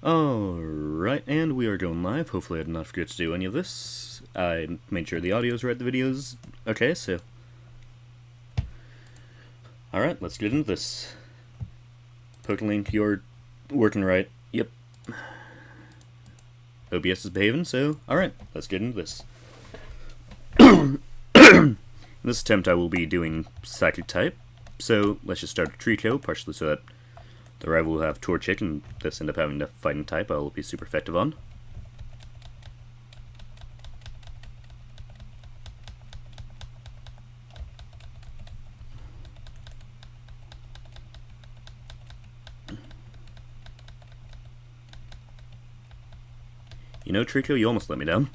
Alright, and we are going live. Hopefully I did not forget to do any of this. I made sure the audio's right, the video's okay, so... Alright, let's get into this. Pokelink, you're working right. Yep. OBS is behaving, so alright, let's get into this. In this attempt I will be doing Psychic type, so let's just start a Trico, partially so that the rival will have Torchic, and this end up having the fighting type I'll be super effective on. You know, Trico, you almost let me down.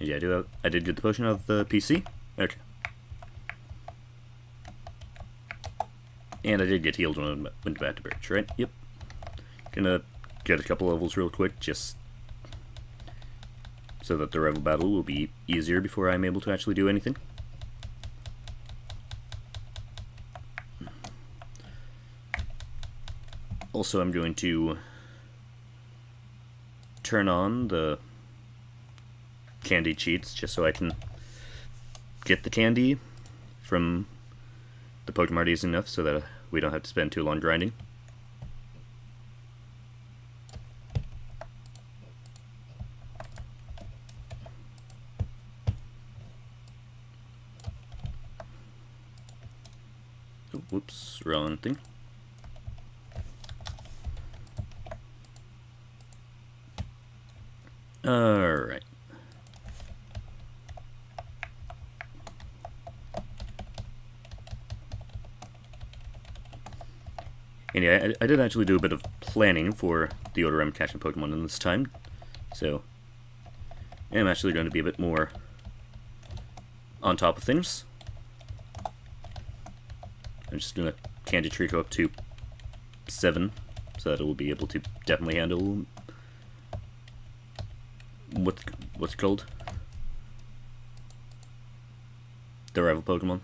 Yeah, I did get the potion out of the PC. Okay. And I did get healed when I went back to Birch, right? Yep. Gonna get a couple levels real quick, just so that the rival battle will be easier before I'm able to actually do anything. Also, I'm going to turn on the candy cheats just so I can get the candy from the Pokemon easy enough so that we don't have to spend too long grinding. Oh, whoops, wrong thing. Alright. And yeah, I did actually do a bit of planning for the order I'm catching Pokemon in this time, so I'm actually going to be a bit more on top of things. I'm just going to Candy Trico up to 7, so that it will be able to definitely handle what's it called? The rival Pokemon.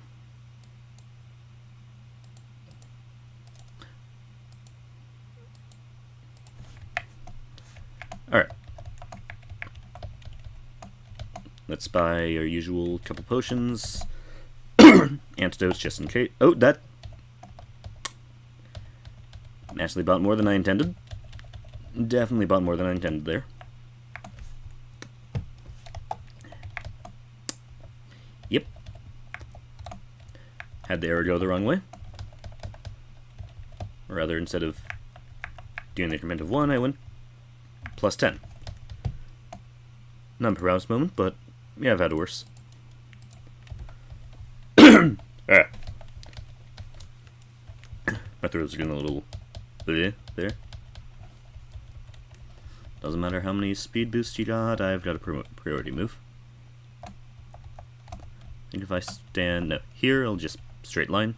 Alright. Let's buy our usual couple potions. Antidotes just in case. Oh, that actually bought more than I intended. Definitely bought more than I intended there. Yep. Had the arrow go the wrong way. Or rather, instead of doing the increment of 1, I went plus 10. Not a proudest moment, but yeah, I've had worse. Ah. My throat's getting a little bleh there. Doesn't matter how many speed boosts you got, I've got a priority move. I think if I stand here, I'll just straight line.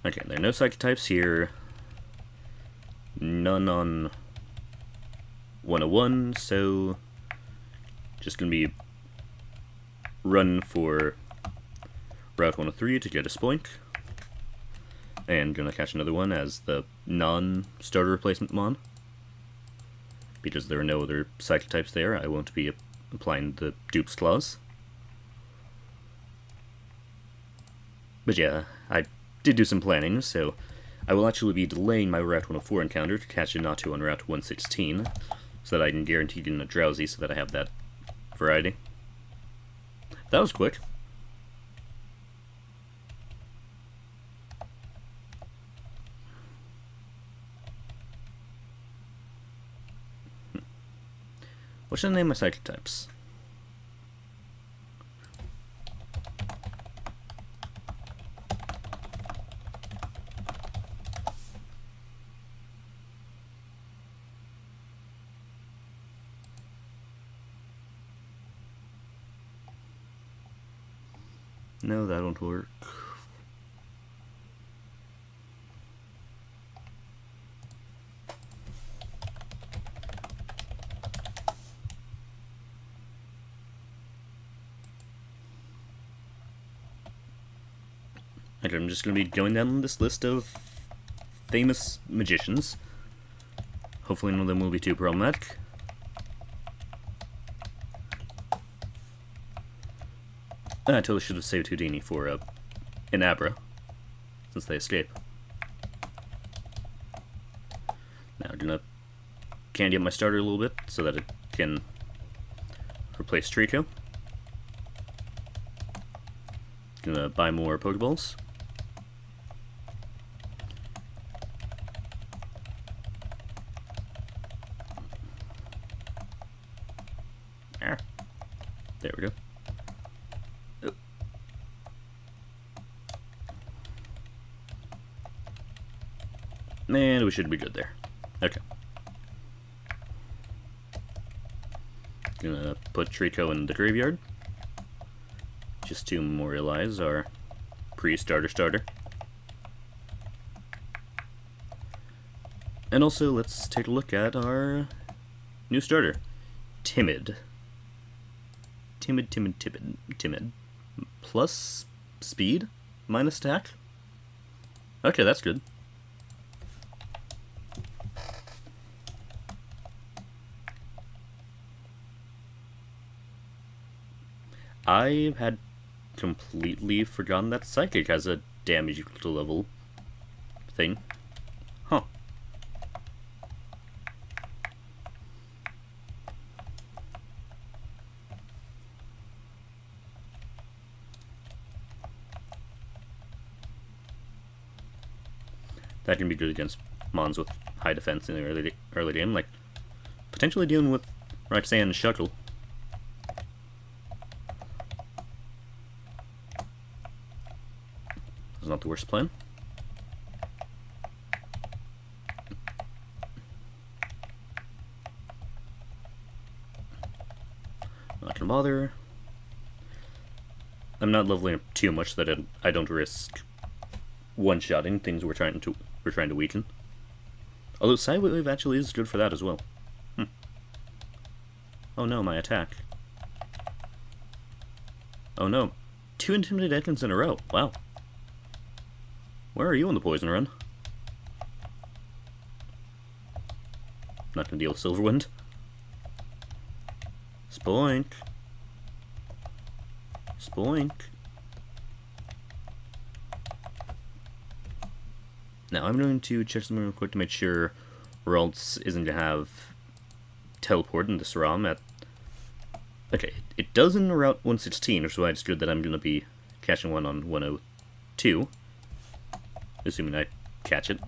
Okay, there are no psychic types here. None on 101, so just gonna be run for Route 103 to get a Spoink. And gonna catch another one as the non-starter replacement Mon. Because there are no other psychic types there, I won't be applying the dupes clause. But yeah, I did do some planning, so I will actually be delaying my Route 104 encounter to catch a Natu on Route 116, so that I can guarantee getting a Drowsy so that I have that variety. That was quick. What should I name my psychic types? No, that won't work. Okay, I'm just going to be going down this list of famous magicians. Hopefully none of them will be too problematic. I totally should have saved Houdini for an Abra, since they escape. Now I'm gonna candy up my starter a little bit so that it can replace Trico. Gonna buy more Pokeballs. There we go. Oh. And we should be good there. Okay. Gonna put Trico in the graveyard, just to memorialize our pre-starter starter. And also, let's take a look at our new starter, Timid. Timid. Plus speed, minus attack. Okay, that's good. I had completely forgotten that Psychic has a damage equal to level thing. Huh. That can be good against mons with high defense in the early game, like potentially dealing with Roxanne and Shuckle. That's not the worst plan. Not gonna bother. I'm not leveling up too much that I don't risk one-shotting things we're trying to weaken. Although Sidewave actually is good for that as well. Oh no, my attack. Oh no. 2 Intimidate Ekans in a row. Wow. Where are you on the poison run? Not gonna deal with Silverwind. Spoink. Spoink. Now I'm going to check something real quick to make sure Ralts isn't going to have teleport in this ROM at... Okay, it does in Route 116, which is why it's good that I'm going to be catching one on 102. Assuming I catch it.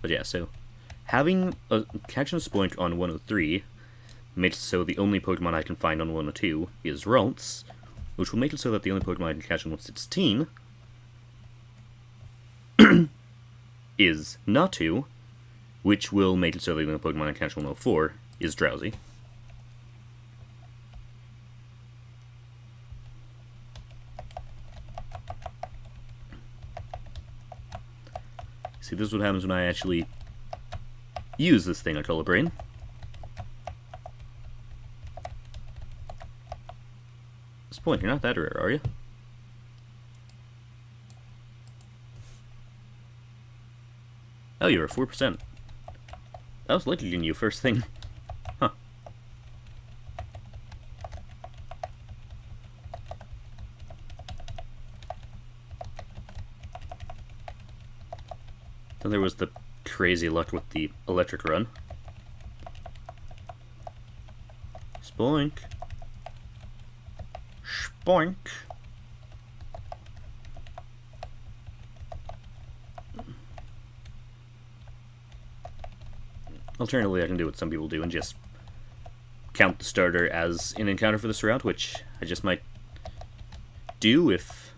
But yeah, so having catching a Spoink on 103 makes it so the only Pokemon I can find on 102 is Ralts, which will make it so that the only Pokemon I can catch on 116 is Natu, which will make it so that the only Pokemon I catch on 104 is Drowsy. See, this is what happens when I actually use this thing I call a brain. At this point, you're not that rare, are you? Oh, you're 4%. That was lucky getting you first thing. Huh. Then there was the crazy luck with the electric run. Spoink. Spoink. Alternatively, I can do what some people do and just count the starter as an encounter for this route, which I just might do if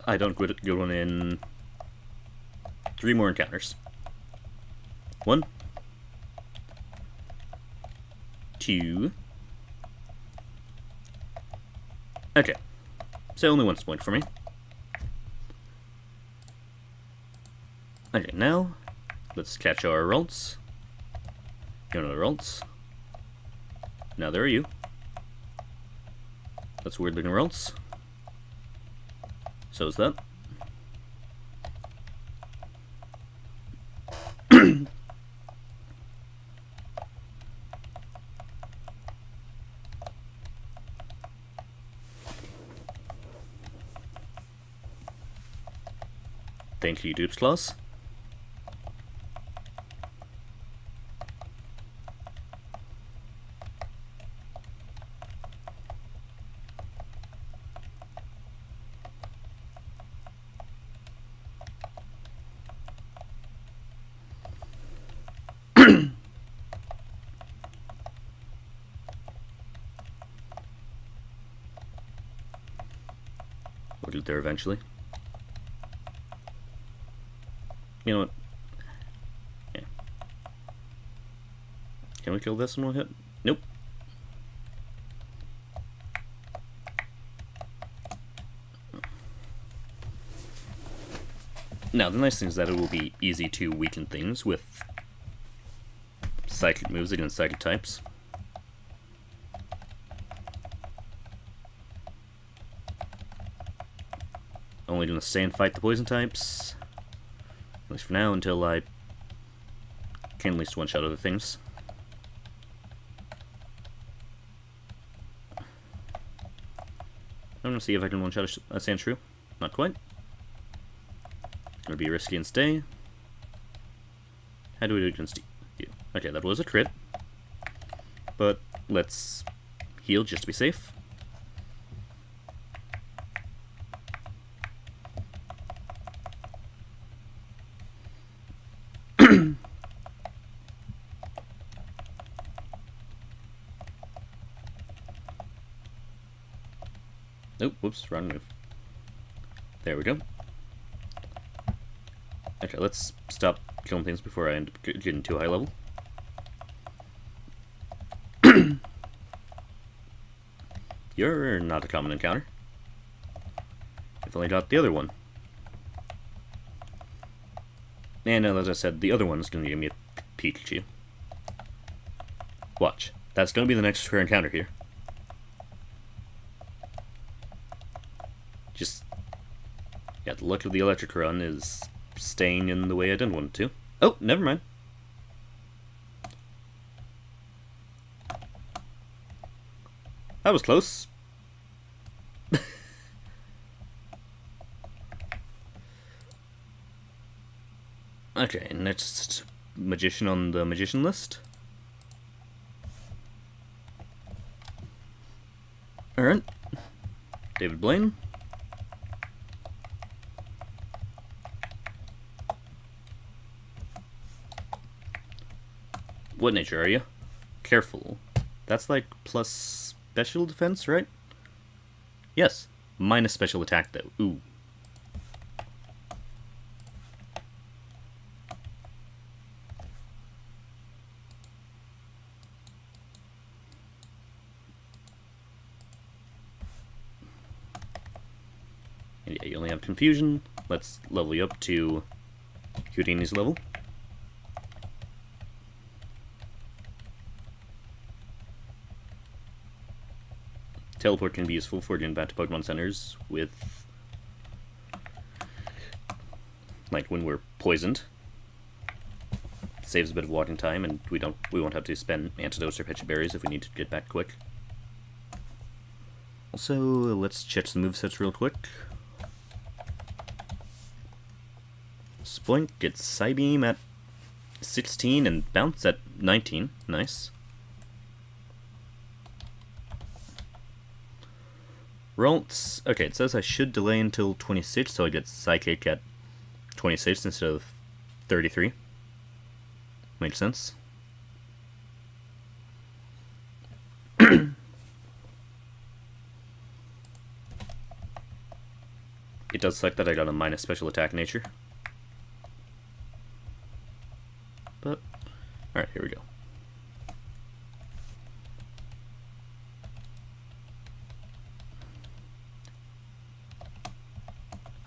I don't get one in 3 more encounters. 1, 2. Okay, so only 1 point for me. Okay, now let's catch our Ralts. You're not Ralts. Now there are you. That's weird looking rolls. So is that. Thank you, dupes class. We'll get there eventually. You know what? Yeah. Can we kill this in one hit? Nope. Now, the nice thing is that it will be easy to weaken things with psychic moves against psychic types. Only gonna stay and fight the poison types. At least for now, until I can at least one-shot other things. I'm gonna see if I can one-shot a Sandshrew. Not quite. Gonna be risky and stay. How do we do against you? Okay, that was a crit. But let's heal just to be safe. Oh, whoops, wrong move. There we go. Okay, let's stop killing things before I end up getting too high level. You're not a common encounter. I've only got the other one. And as I said, the other one's gonna give me a Pikachu. Watch. That's gonna be the next rare encounter here. Just, yeah, the luck of the electric run is staying in the way I didn't want it to. Oh, never mind. That was close. Okay, next magician on the magician list. Alright. David Blaine. What nature are you? Careful. That's like plus special defense, right? Yes. Minus special attack, though. Ooh. And yeah, you only have confusion. Let's level you up to Houdini's level. Teleport can be useful for getting back to Pokemon centers with, like, when we're poisoned. Saves a bit of walking time, and we won't have to spend antidotes or Pecha Berries if we need to get back quick. Also, let's check some movesets real quick. Spoink gets Psybeam at 16 and Bounce at 19. Nice. Ralts, okay, it says I should delay until 26, so I get Psychic at 26 instead of 33. Makes sense. It does suck that I got a minus special attack nature. But, alright, here we go.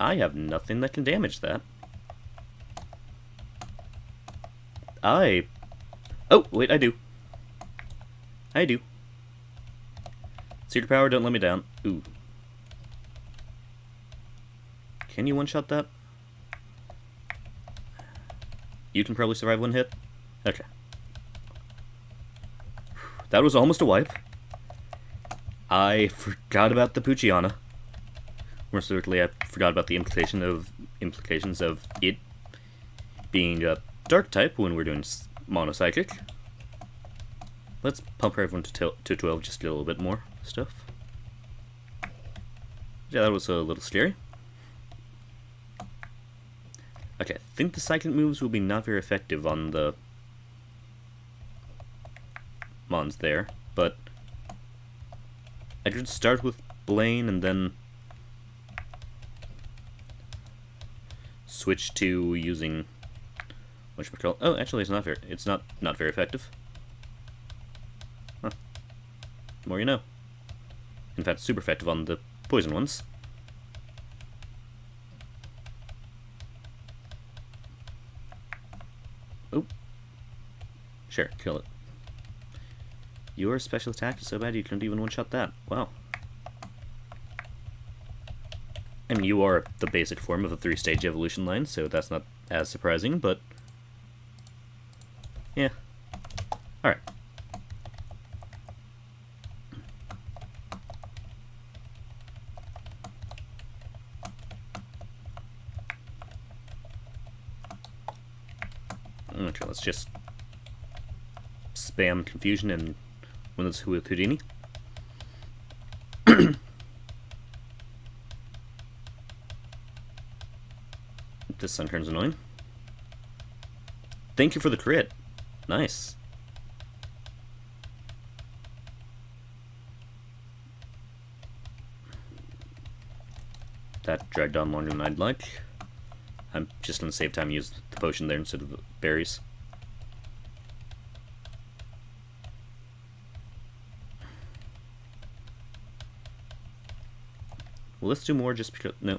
I have nothing that can damage that. Oh, wait, I do. I do. Secret power, don't let me down. Ooh. Can you one-shot that? You can probably survive one hit? Okay. That was almost a wipe. I forgot about the Poochyena. More specifically, I forgot about the implications of it being a dark type when we're doing mono-psychic. Let's pump everyone to 12 just to get a little bit more stuff. Yeah, that was a little scary. Okay, I think the psychic moves will be not very effective on the mons there, but I could start with Blaine and then switch to using whatchamacallit. Oh, actually, it's not very effective. Huh. The more you know. In fact, super effective on the poison ones. Oh. Sure, kill it. Your special attack is so bad you couldn't even one-shot that. Wow. I mean, you are the basic form of a 3-stage evolution line, so that's not as surprising, but yeah. Alright. Okay, let's just spam confusion and win this with Houdini. This sun turn's annoying. Thank you for the crit. Nice. That dragged on longer than I'd like. I'm just going to save time and use the potion there instead of the berries. Well, let's do more just because... No.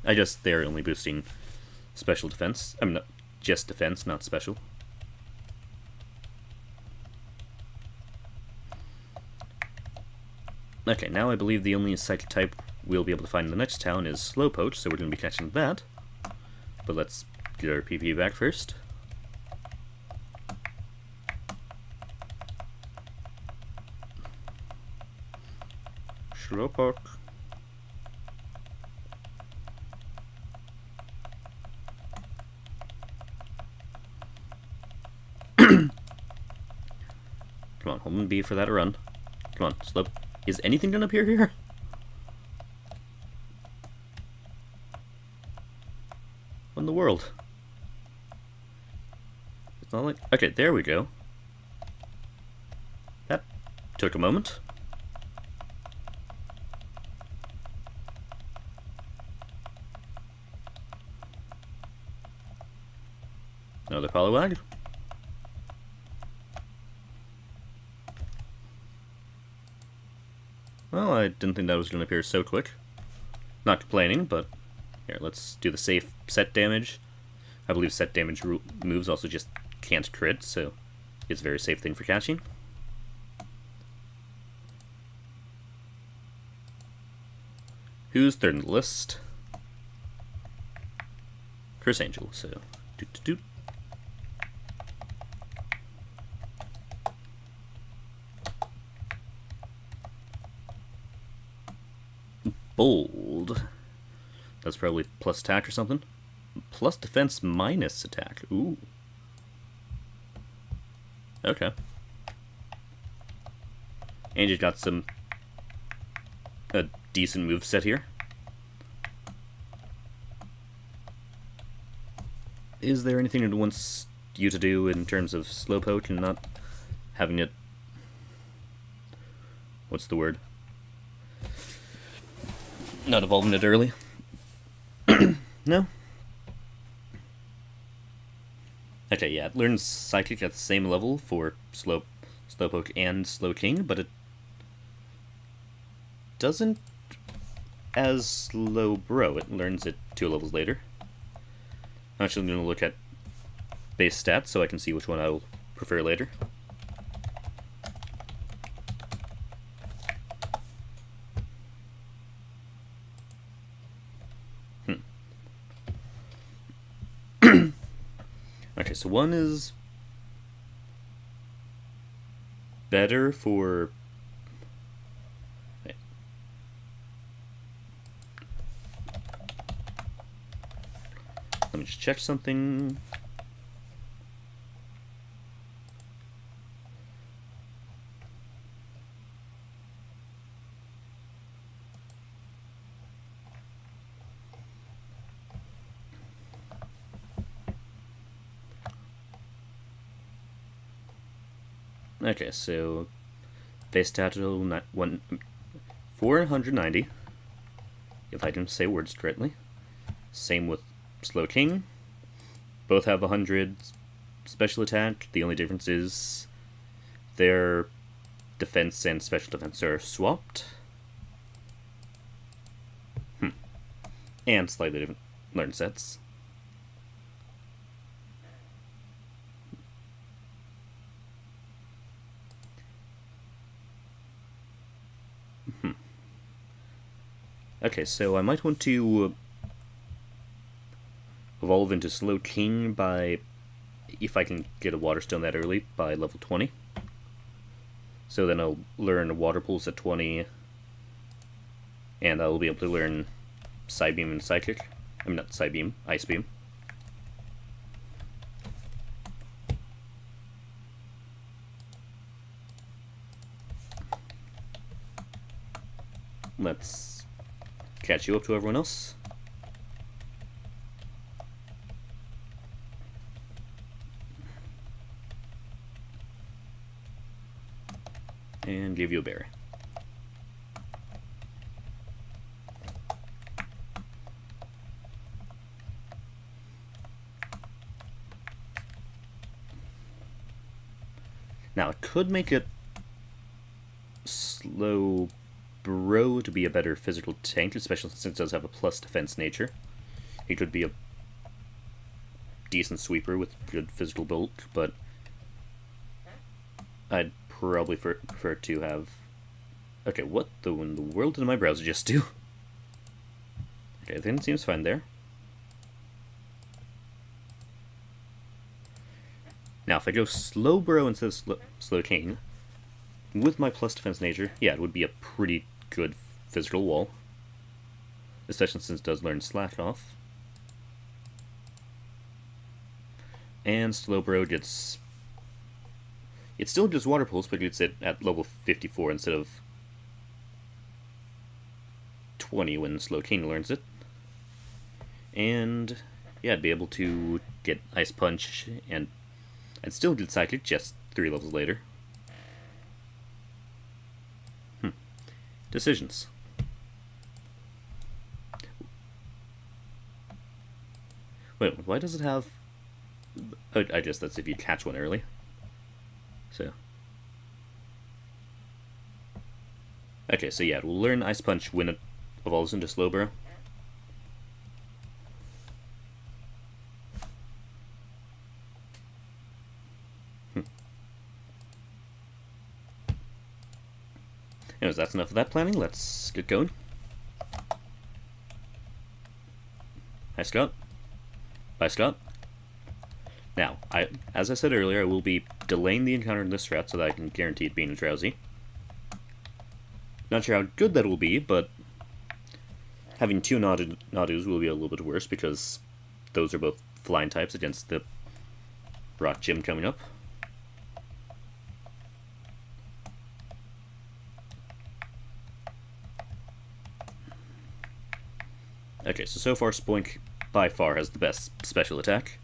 I guess they're only boosting special defense. I mean, not just defense, not special. Okay, now I believe the only psychic type we'll be able to find in the next town is Slowpoke, so we're going to be catching that. But let's get our PP back first. Slowpoke. Come on, hold and B for that run. Come on, Slope. Is anything gonna appear here? What in the world? It's not like... Okay, there we go. That took a moment. Another Poliwag. Well, I didn't think that was going to appear so quick. Not complaining, but here, let's do the safe set damage. I believe set damage moves also just can't crit, so it's a very safe thing for catching. Who's third in the list? Chris Angel, so doot. Bold. That's probably plus attack or something. Plus defense minus attack. Ooh. Okay. Angie's got a decent moveset here. Is there anything it wants you to do in terms of Slowpoke and not having it... What's the word? Not evolving it early? No? Okay, yeah, it learns Psychic at the same level for Slowpoke and Slowking, but it doesn't as Slowbro. It learns it 2 levels later. I'm actually going to look at base stats so I can see which one I will prefer later. so one is better for... Wait. Let me just check something. Okay, so base stat 490, if I can say words correctly. Same with Slowking. Both have 100 special attack. The only difference is their defense and special defense are swapped. And slightly different learn sets. Okay, so I might want to evolve into Slowking by, if I can get a Water Stone that early, by level 20. So then I'll learn Water Pulse at 20, and I'll be able to learn Psybeam and Psychic. I mean, not Psybeam, Ice Beam. Let's catch you up to everyone else. And give you a berry. Now, it could make it Slowbro to be a better physical tank, especially since it does have a plus defense nature. He could be a decent sweeper with good physical bulk, but I'd probably prefer to have... Okay, what in the world did my browser just do? Okay, everything seems fine there. Now, if I go Slowbro instead of Slowking, with my plus defense nature, yeah, it would be a pretty good physical wall. Especially since it does learn Slack Off. And Slowbro gets... It still gives Water Pulse, but it's at level 54 instead of 20 when Slowking learns it. And yeah, I'd be able to get Ice Punch, and I'd still get Psychic, just 3 levels later. Decisions. Wait, why does it have... Oh, I guess that's if you catch one early. So. Okay, so yeah, we'll learn Ice Punch when it evolves into Slowbro. Anyways, that's enough of that planning. Let's get going. Hi, Scott. Bye, Scott. Now, as I said earlier, I will be delaying the encounter in this route so that I can guarantee it being drowsy. Not sure how good that will be, but having 2 Nadus will be a little bit worse because those are both flying types against the Rock Gym coming up. Okay, so far Spoink by far has the best special attack.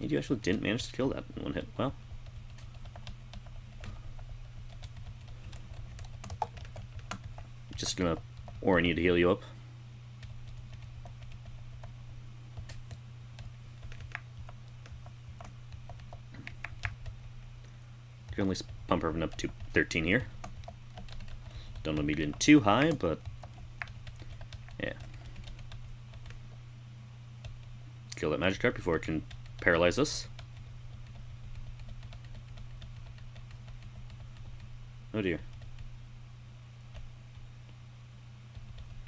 And you actually didn't manage to kill that in one hit. Well. Just gonna need to heal you up. Can only pump everyone up to 13 here. Don't want to be getting too high, but yeah. Kill that Magikarp before it can paralyze us. Oh dear.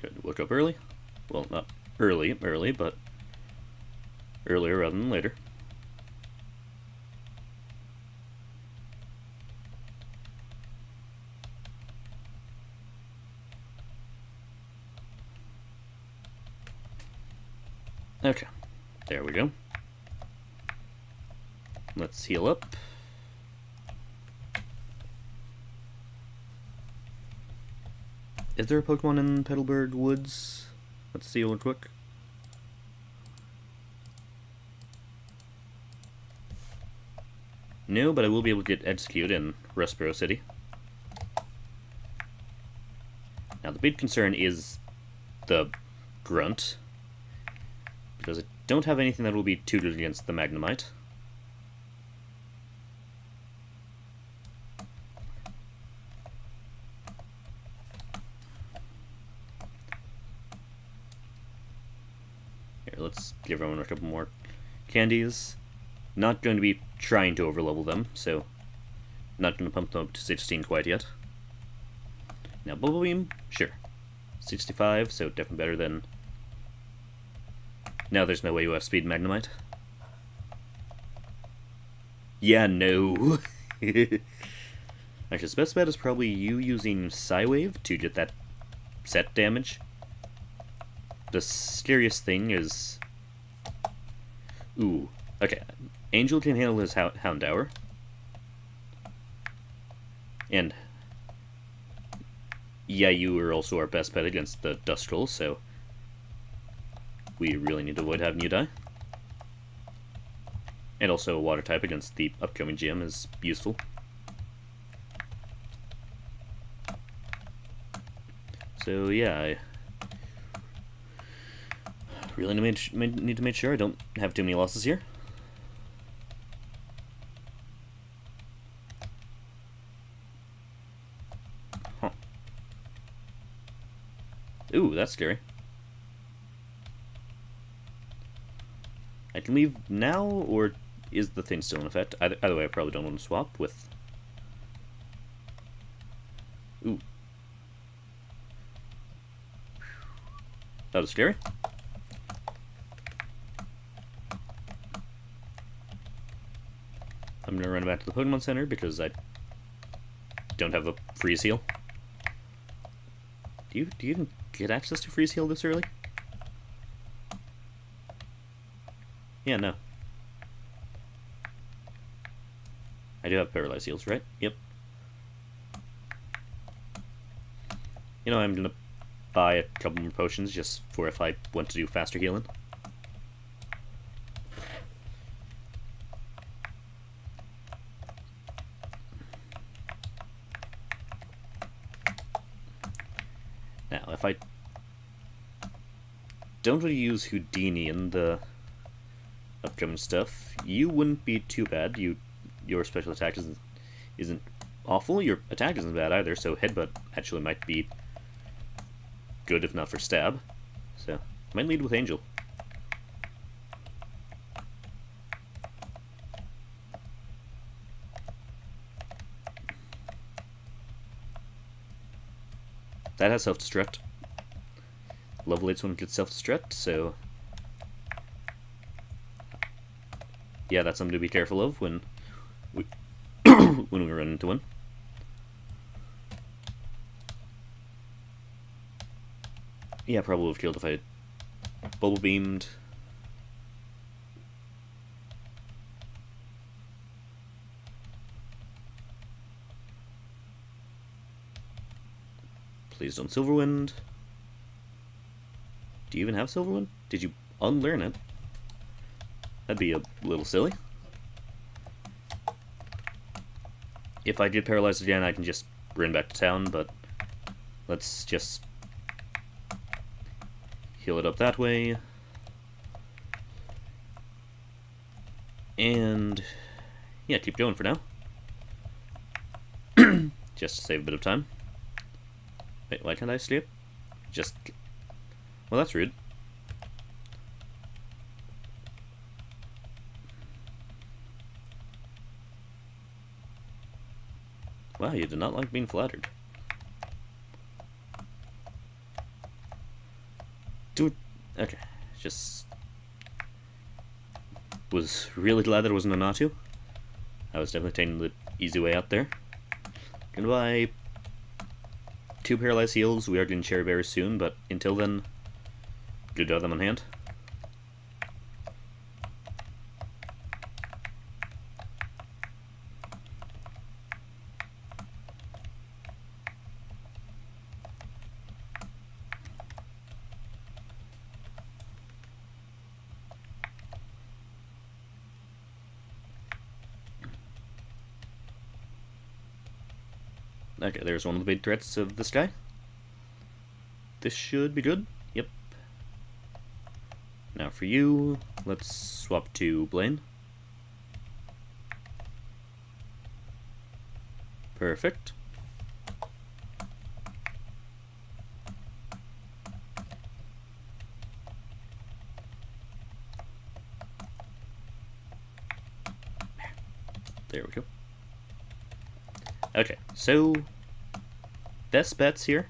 Good, woke up early. Well, not early, but earlier rather than later. Okay, there we go. Let's heal up. Is there a Pokemon in Petalburg Woods? Let's see real quick. No, but I will be able to get Execute in Rustboro City. Now, the big concern is the Grunt, because I don't have anything that will be too good against the Magnemite. Here, let's give everyone a couple more candies. Not going to be trying to overlevel them, so not going to pump them up to 16 quite yet. Now, Bubble Beam, sure. 65, so definitely better than... Now there's no way you have Speed Magnemite. Yeah, no. Actually, the best bet is probably you using Psywave to get that set damage. The scariest thing is... Ooh, okay. Angel can handle his Houndour. And... yeah, you are also our best bet against the Duskull, so... we really need to avoid having you die. And also a Water type against the upcoming gym is useful. So yeah, I really need to make sure I don't have too many losses here. Huh. Ooh, that's scary. I can leave now, or is the thing still in effect? Either way, I probably don't want to swap with... Ooh. That was scary. I'm gonna run back to the Pokemon Center because I don't have a freeze heal. Do you even get access to freeze heal this early? Yeah, no. I do have paralyzed heals, right? Yep. You know, I'm gonna buy a couple more potions just for if I want to do faster healing. Now, if I don't really use Houdini in the upcoming stuff, you wouldn't be too bad. Your special attack isn't awful. Your attack isn't bad either, so Headbutt actually might be good if not for Stab. So, I might lead with Angel. That has self-destruct. Level 8's one gets self-destruct, so... yeah, that's something to be careful of when we when we run into one. Yeah, probably would have killed if I had Bubble Beamed. Please don't Silverwind. Do you even have Silverwind? Did you unlearn it? That'd be a little silly. If I get paralyzed again, I can just run back to town, but let's just heal it up that way. And yeah, keep going for now. Just to save a bit of time. Wait, why can't I sleep? Just... well, that's rude. Wow, you did not like being flattered. Dude, Okay, just was really glad that it wasn't a Natu. I was definitely taking the easy way out there. Gonna buy 2 paralyzed heals. We are getting cherry berries soon, but until then, good to have them on hand. Okay, there's one of the big threats of this guy. This should be good. Yep. Now for you, let's swap to Blaine. Perfect. There we go. Okay, so best bets here.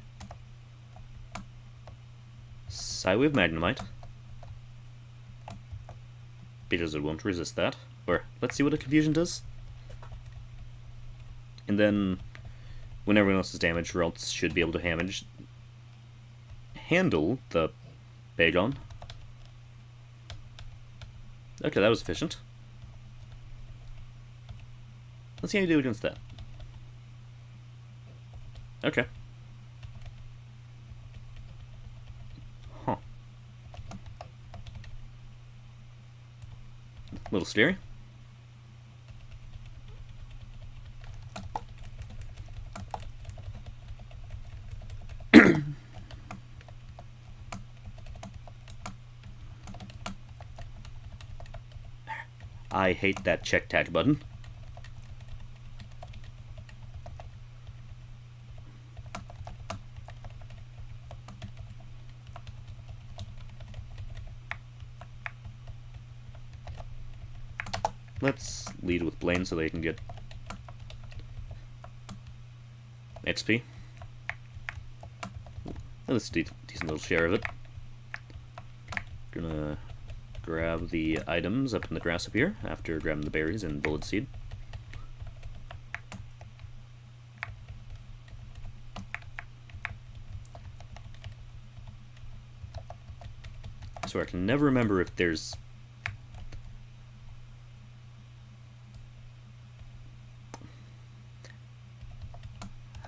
Psywave Magnemite, because it won't resist that. Or let's see what a Confusion does. And then when everyone else is damaged, Ralts should be able to handle the Bagon. Okay, that was efficient. Let's see how you do against that. Okay. Huh. A little scary. I hate that check tag button. Let's lead with Blaine so they can get XP. That's a decent little share of it. Gonna grab the items up in the grass up here after grabbing the berries and bullet seed. So I can never remember if there's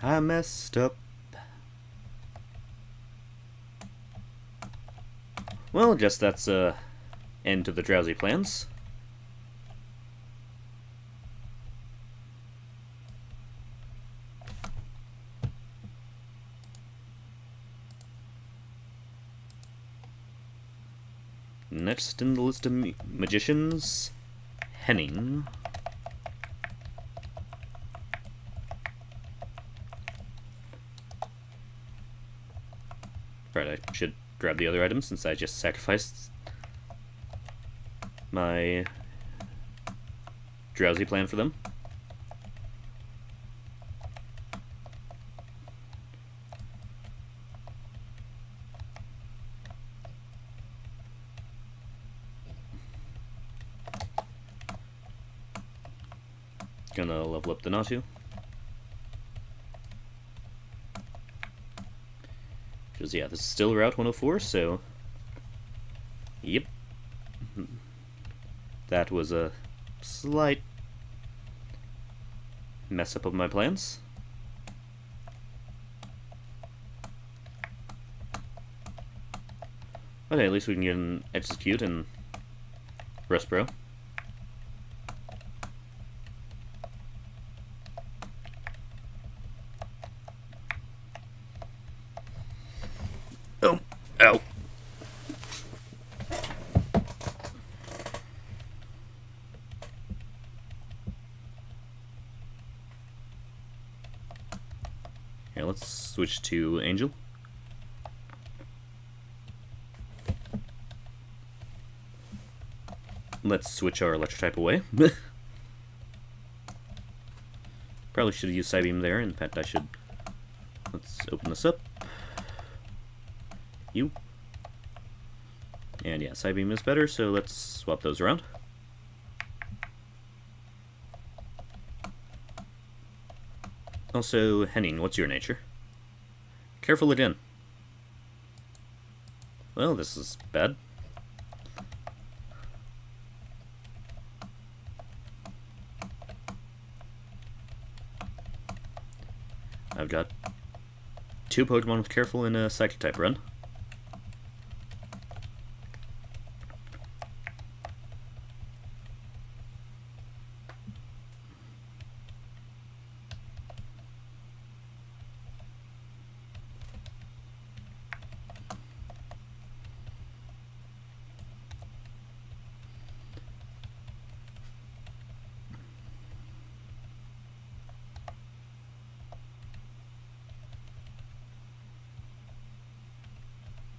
I messed up. Well, I guess that's end to the drowsy plans. Next in the list of magicians, Henning. Right, I should grab the other items since I just sacrificed my drowsy plan for them. Gonna level up the Natu. Because, yeah, this is still Route 104, so... Yep. That was a slight mess up of my plans. Okay, at least we can get an execute and Rustbro. Oh, ow. Okay, let's switch to Angel. Let's switch our Electrotype away. Probably should have used Psybeam there. In fact, I should. Let's open this up. You. And yeah, Psybeam is better, so let's swap those around. Also, Henning, what's your nature? Careful again. Well, this is bad. I've got 2 Pokemon with Careful in a Psychic type run.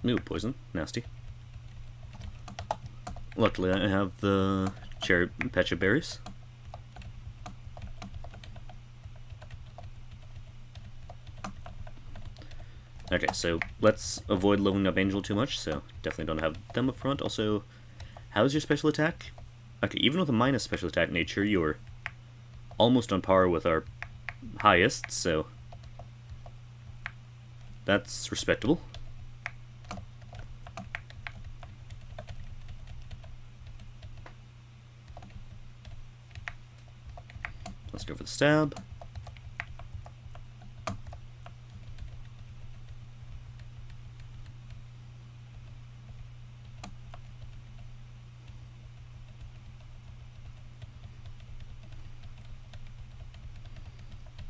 Ooh, poison. Nasty. Luckily, I have the cherry pecha berries. Okay, so let's avoid leveling up Angel too much, so definitely don't have them up front. Also, how's your special attack? Okay, even with a minus special attack nature, you're almost on par with our highest, so that's respectable. Let's go for the stab.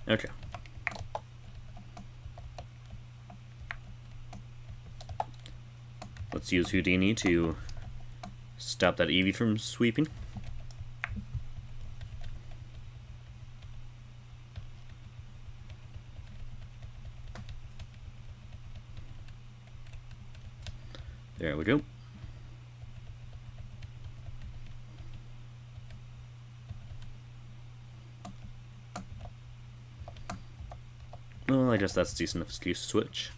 Okay. Let's use Houdini to stop that Eevee from sweeping. There we go. Well, I guess that's a decent enough excuse to switch.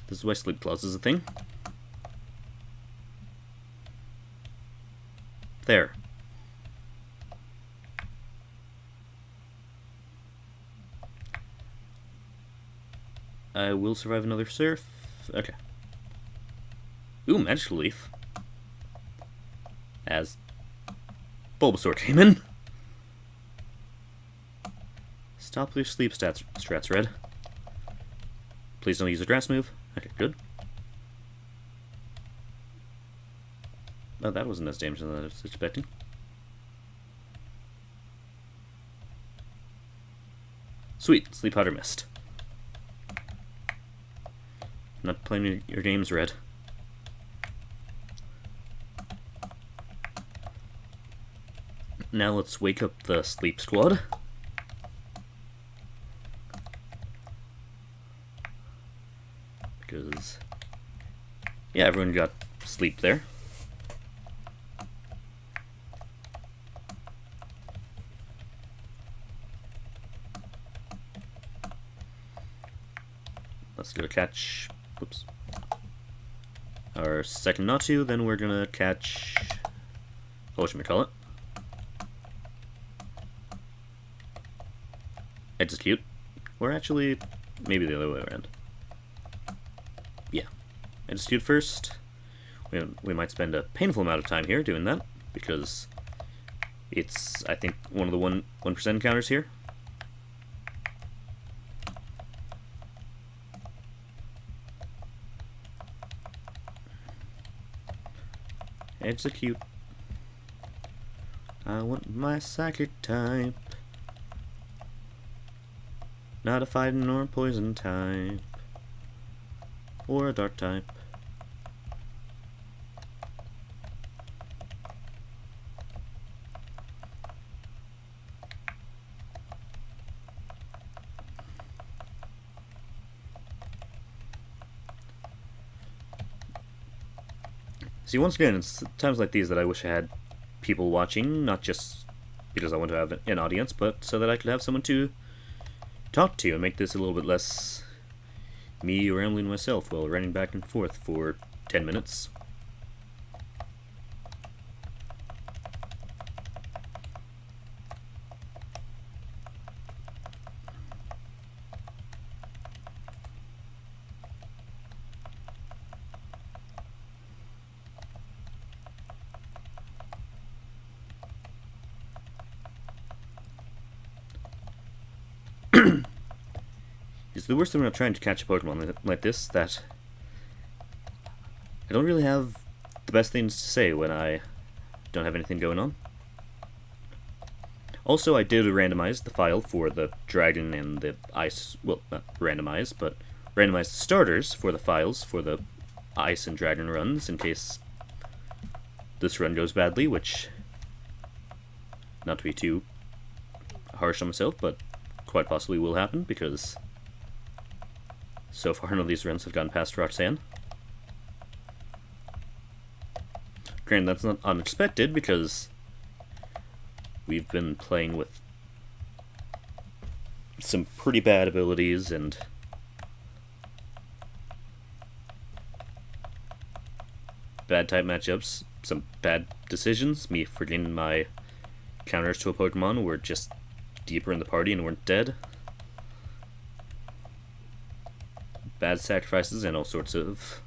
This is why Sleep Clause is a thing. There. I will survive another surf. Okay. Ooh, Magical Leaf. As Bulbasaur came in. Stop your sleep strats, Red. Please don't use a grass move. Okay, good. Oh, that wasn't as damaging as I was expecting. Sweet, Sleep Powder Mist. Not playing your games, Red. Now let's wake up the Sleep Squad. Because, yeah, everyone got sleep there. Let's go catch, whoops, our second Natu, then we're gonna catch, what should we call it? Execute. Or actually, maybe the other way around. Yeah. Execute first. We might spend a painful amount of time here doing that, because it's, I think, one of the 1% encounters here. Execute. I want my psychic type. Not a fighting or poison type. Or a dark type. See, once again, it's times like these that I wish I had people watching, not just because I want to have an audience, but so that I could have someone to talk to you and make this a little bit less me rambling myself while running back and forth for 10 minutes. It's the worst thing about trying to catch a Pokemon like this, that I don't really have the best things to say when I don't have anything going on. Also, I did randomize the file for the Dragon and the Ice, well, not randomize, but randomize the starters for the files for the Ice and Dragon runs in case this run goes badly, which, not to be too harsh on myself, but quite possibly will happen, because so far none of these runs have gone past Roxanne. Granted, that's not unexpected, because we've been playing with some pretty bad abilities and bad type matchups, some bad decisions, me forgetting my counters to a Pokemon were just deeper in the party and weren't dead. Bad sacrifices and all sorts of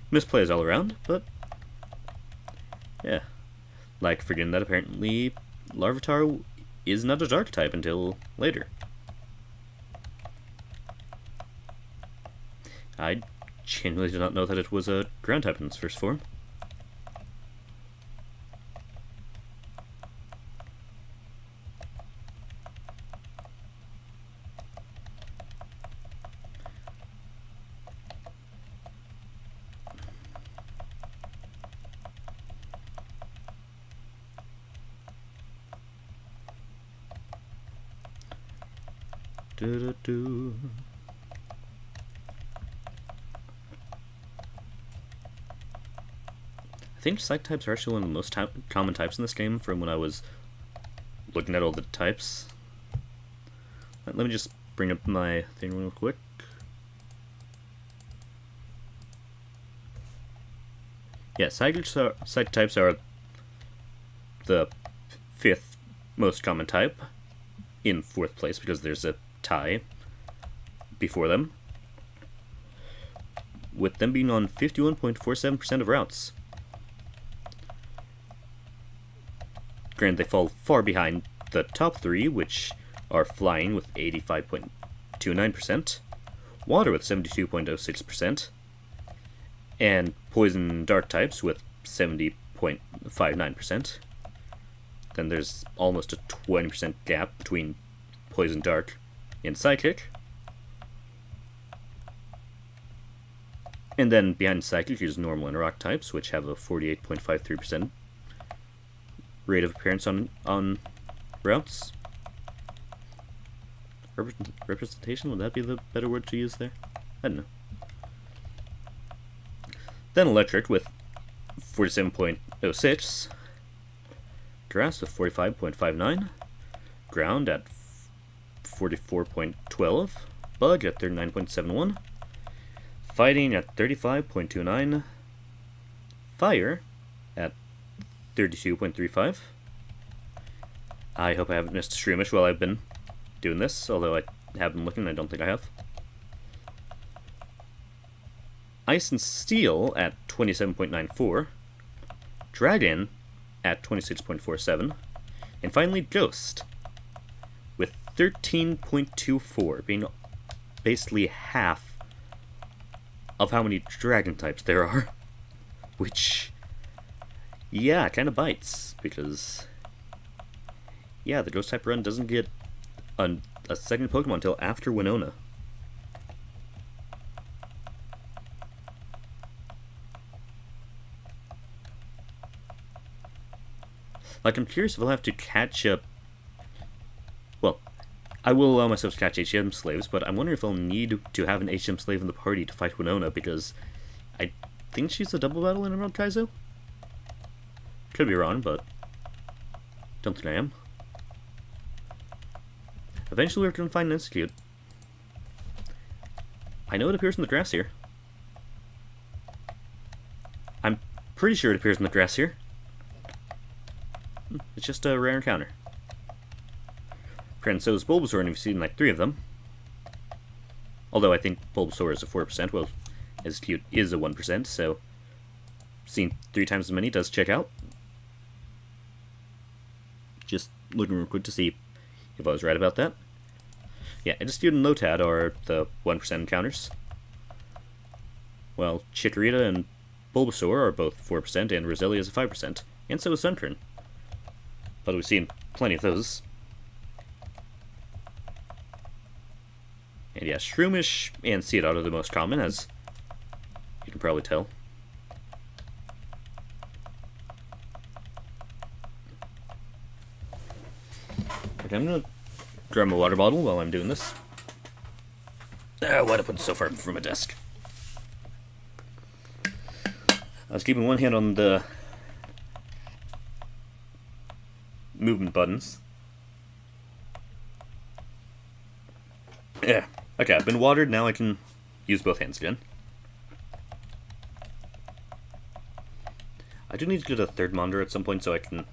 misplays all around, but yeah. Like forgetting that apparently Larvitar is not a dark type until later. I genuinely did not know that it was a ground type in its first form. Do-do-do. I think Psych types are actually one of the most common types in this game from when I was looking at all the types. Let me just bring up my thing real quick. Yeah, Psychic types are the 5th most common type, in 4th place because there's a tie before them, with them being on 51.47% of routes. Granted, they fall far behind the top 3, which are Flying with 85.29%, Water with 72.06%, and Poison and Dark types with 70.59%. Then there's almost a 20% gap between Poison Dark and Psychic. And then behind Psychic is Normal and Rock types, which have a 48.53% rate of appearance on routes. Representation, would that be the better word to use there? I don't know. Then Electric with 47.06. Grass with 45.59, Ground at 44.12, Bug at 39.71, Fighting at 35.29, Fire at 32.35. I hope I haven't missed a streamish while I've been doing this, although I have been looking, I don't think I have. Ice and Steel at 27.94, Dragon at 26.47, and finally Ghost with 13.24, being basically half of how many dragon types there are, which, yeah, kind of bites, because, yeah, the Ghost type run doesn't get a second Pokemon until after Winona. Like, I'm curious if I'll have to catch up. Well, I will allow myself to catch HM slaves, but I'm wondering if I'll need to have an HM slave in the party to fight Winona, because I think she's a double battle in Emerald Kaizo? Could be wrong, but don't think I am. Eventually we're going to find an Execute, I know it appears in the grass here. I'm pretty sure it appears in the grass here. It's just a rare encounter. And so is Bulbasaur, and we've seen like 3 of them. Although I think Bulbasaur is a 4%, well, Execute is a 1%, so seeing 3 times as many does check out. Just looking real quick to see if I was right about that. Yeah, Execute and Lotad are the 1% encounters. Well, Chikorita and Bulbasaur are both 4%, and Roselia is a 5%, and so is Sunkern. But we've seen plenty of those. And yeah, Shroomish and Seedot are the most common, as you can probably tell. Okay, I'm gonna grab my water bottle while I'm doing this. Why'd I put it so far from my desk? I was keeping one hand on the movement buttons. Yeah. Okay, I've been watered, now I can use both hands again. I do need to get a third monitor at some point so I can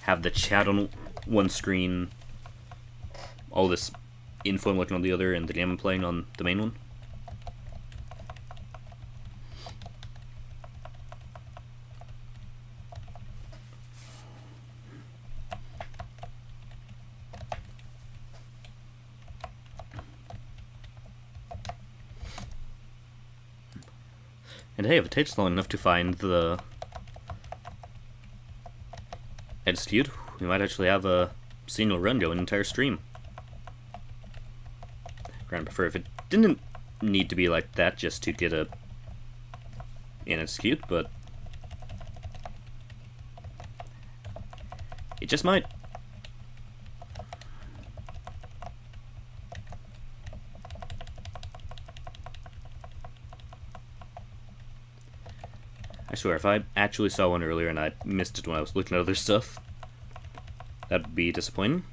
have the chat on one screen, all this info I'm looking on the other, and the game I'm playing on the main one. And hey, if it takes long enough to find the Execute, we might actually have a single run go an entire stream. I'd prefer if it didn't need to be like that just to get an Execute, but it just might. I swear, if I actually saw one earlier and I missed it when I was looking at other stuff, that'd be disappointing.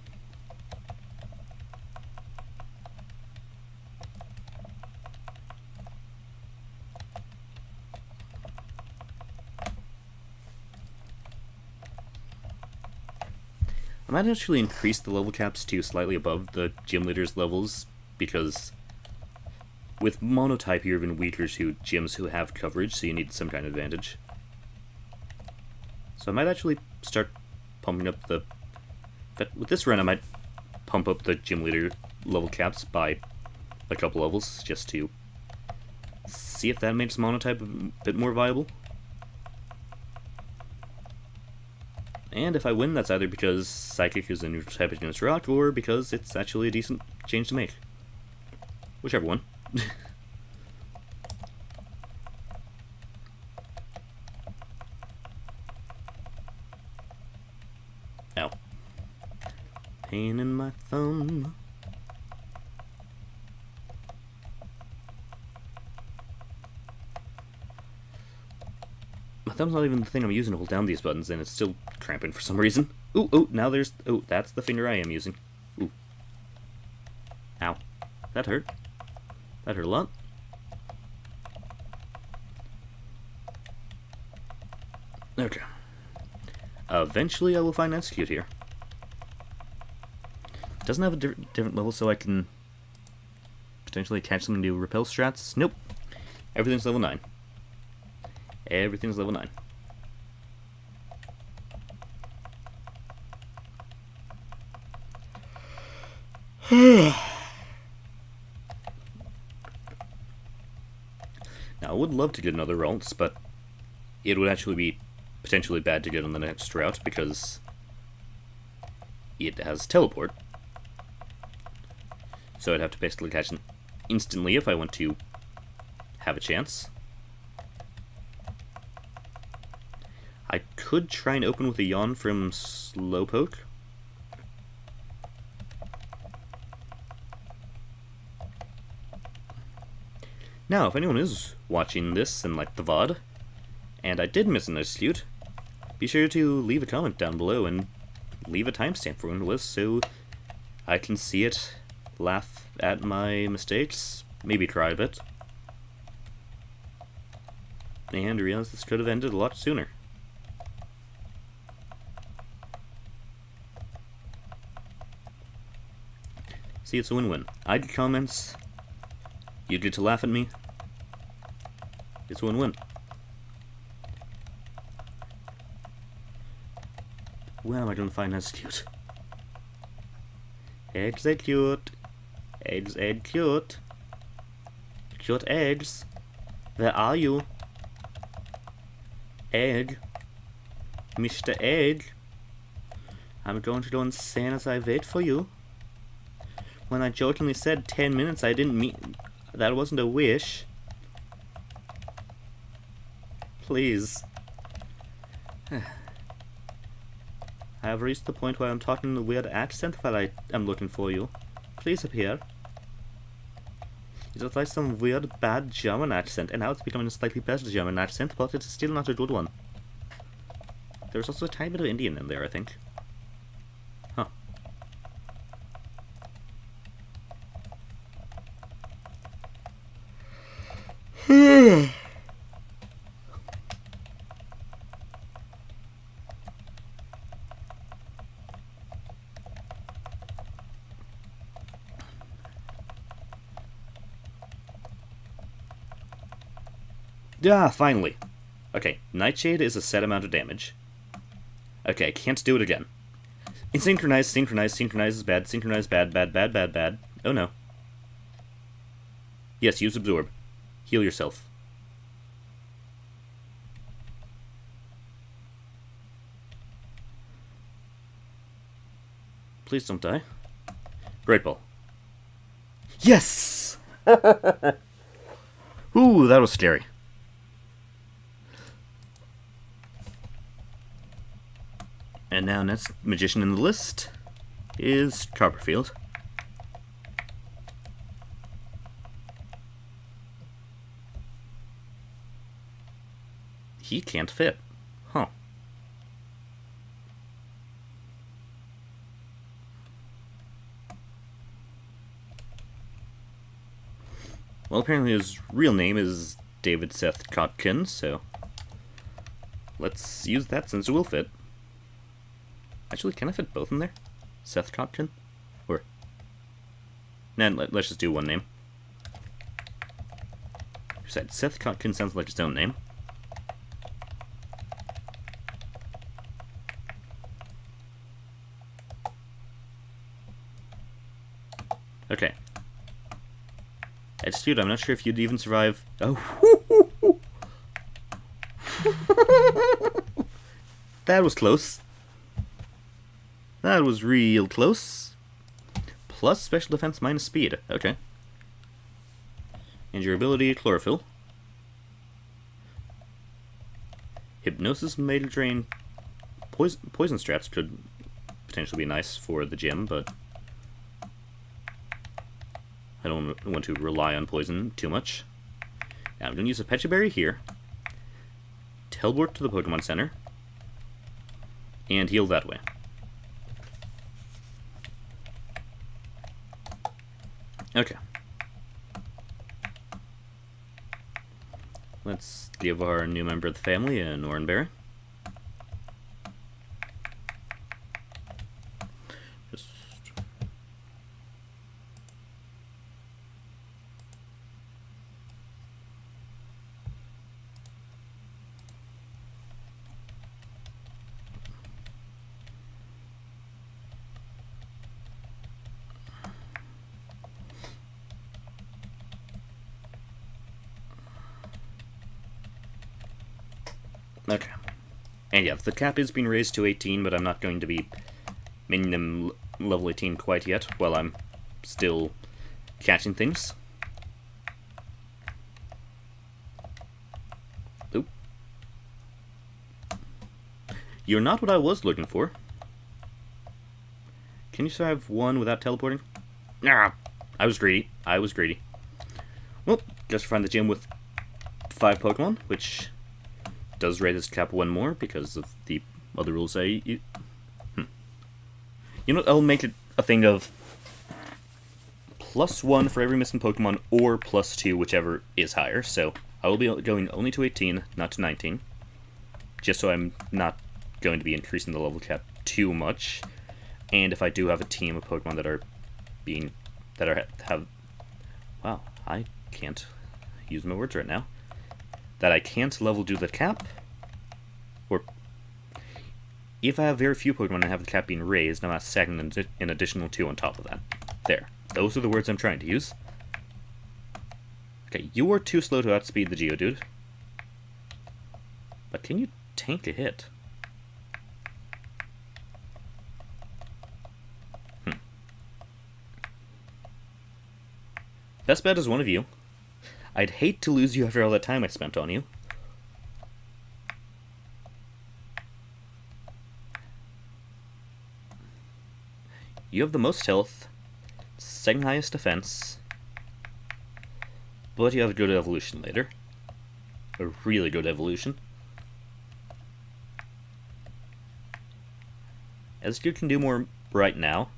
I might actually increase the level caps to slightly above the gym leaders' levels, because with Monotype, you're even weaker to gyms who have coverage, so you need some kind of advantage. So I might actually start pumping up the... But with this run, I might pump up the gym leader level caps by a couple levels, just to see if that makes Monotype a bit more viable. And if I win, that's either because Psychic is a neutral type against Rock, or because it's actually a decent change to make. Whichever one. Ow. Pain in my thumb. My thumb's not even the thing I'm using to hold down these buttons, and it's still cramping for some reason. Ooh, ooh, now there's... Oh, that's the finger I am using. Ooh. Ow. That hurt. That hurt a lot. Okay. Eventually I will find Execute here. Doesn't have a different level, so I can potentially catch something to repel strats. Nope. Everything's level 9. Everything's level 9. Now, I would love to get another Ralts, but it would actually be potentially bad to get on the next route because it has Teleport. So I'd have to basically catch it instantly if I want to have a chance. I could try and open with a Yawn from Slowpoke. Now, if anyone is watching this in, like, the VOD, and I did miss an Execute, be sure to leave a comment down below and leave a timestamp for when it was so I can see it laugh at my mistakes, maybe try a bit, and realize this could have ended a lot sooner. See, it's a win-win. I get comments, you get to laugh at me. It's a win-win. Where am I going to find that's cute? Eggs are cute. Eggs are cute. Cute eggs. Where are you? Egg. Mr. Egg. I'm going to go insane as I wait for you. When I jokingly said 10 minutes, I didn't mean... That wasn't a wish. Please. I have reached the point where I'm talking in the weird accent that I am looking for you. Please appear. It is like some weird, bad German accent, and now it's becoming a slightly better German accent, but it is still not a good one. There's also a tiny bit of Indian in there, I think. Huh. Yeah, finally. Okay, Nightshade is a set amount of damage. Okay, can't do it again. And synchronize, synchronize is bad, synchronize bad, bad, bad, bad, bad. Oh no. Yes, use absorb. Heal yourself. Please don't die. Great ball. Yes! Ooh, that was scary. And now next magician in the list is Copperfield. He can't fit. Huh. Well, apparently his real name is David Seth Kotkin, so let's use that since it will fit. Actually, can I fit both in there? Seth Kotkin? Or... Nah, let's just do one name. Besides, Seth Kotkin sounds like his own name. Okay. Dude, I'm not sure if you'd even survive... Oh. That was close. That was real close. Plus special defense minus speed. Okay. And your ability, Chlorophyll. Hypnosis may drain... Poison straps could potentially be nice for the gym, but... I don't want to rely on poison too much. Now I'm going to use a Pecha Berry here. Teleport to the Pokemon Center. And heal that way. Okay. Let's give our new member of the family an Oranberry. Just... Okay. And yeah, the cap is being raised to 18, but I'm not going to be making them level 18 quite yet, while I'm still catching things. Oop. You're not what I was looking for. Can you survive one without teleporting? Nah, I was greedy. I was greedy. Well, just find the gym with 5 Pokemon, which... does raise this cap one more because of the other rules You know, I'll make it a thing of +1 for every missing Pokemon, or +2, whichever is higher. So I will be going only to 18, not to 19. Just so I'm not going to be increasing the level cap too much. And if I do have a team of Pokemon that are wow, I can't use my words right now. That I can't level due to the cap, or if I have very few Pokemon and have the cap being raised, I'm not stacking an additional 2 on top of that. There. Those are the words I'm trying to use. Okay, you are too slow to outspeed the Geodude. But can you tank a hit? Best bet is one of you. I'd hate to lose you after all that time I spent on you. You have the most health, second highest defense, but you have a good evolution later. A really good evolution. As you can do more right now.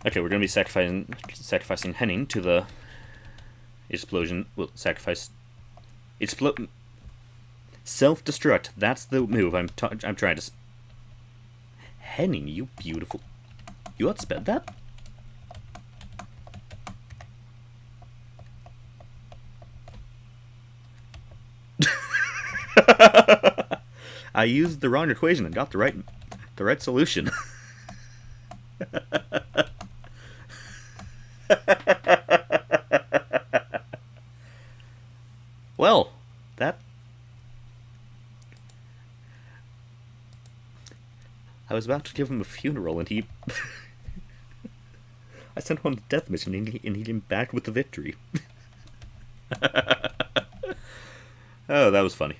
Okay, we're going to be sacrificing Henning to the explosion. Well, self-destruct. That's the move I'm trying to. Henning, you beautiful. You outsped that? I used the wrong equation and got the right solution. Well, that... I was about to give him a funeral and he... I sent him on a death mission and he came back with the victory. Oh, that was funny.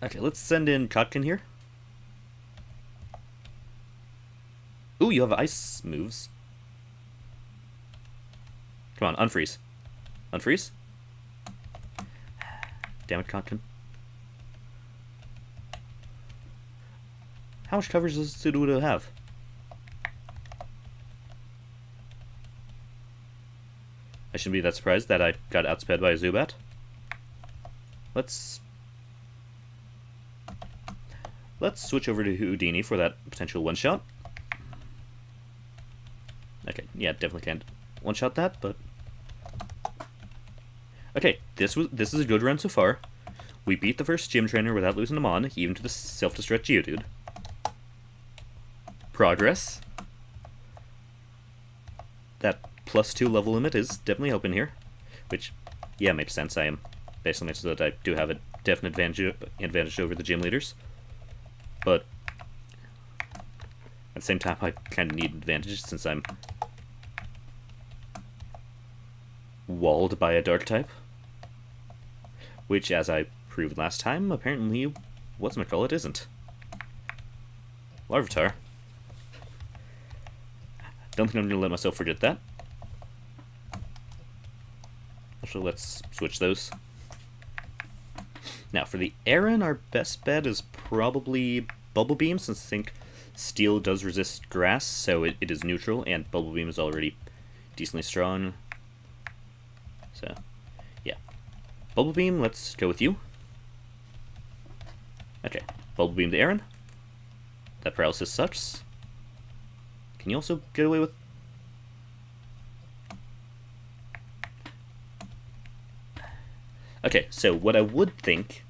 Okay, let's send in Kotkin here. Ooh, you have ice moves. Come on, unfreeze. Unfreeze? Damn it, Kotkin. How much coverage does Sudowoodo have? I shouldn't be that surprised that I got outsped by a Zubat. Let's switch over to Houdini for that potential one-shot. Okay, yeah, definitely can't one-shot that, but... Okay, this is a good run so far. We beat the first gym trainer without losing him on, even to the self-destruct Geodude. Progress. That +2 level limit is definitely open here. Which, yeah, makes sense. I am basically so that I do have a definite advantage over the gym leaders. But at the same time, I kind of need advantage since I'm walled by a dark type. Which, as I proved last time, apparently, whatchamacallit isn't. Larvitar. Don't think I'm going to let myself forget that. So let's switch those. Now, for the Aaron, our best bet is probably Bubble Beam, since I think Steel does resist Grass, so it is neutral, and Bubble Beam is already decently strong. So, yeah. Bubble Beam, let's go with you. Okay, Bubble Beam to Aaron. That paralysis sucks. Can you also get away with... Okay, so what I would think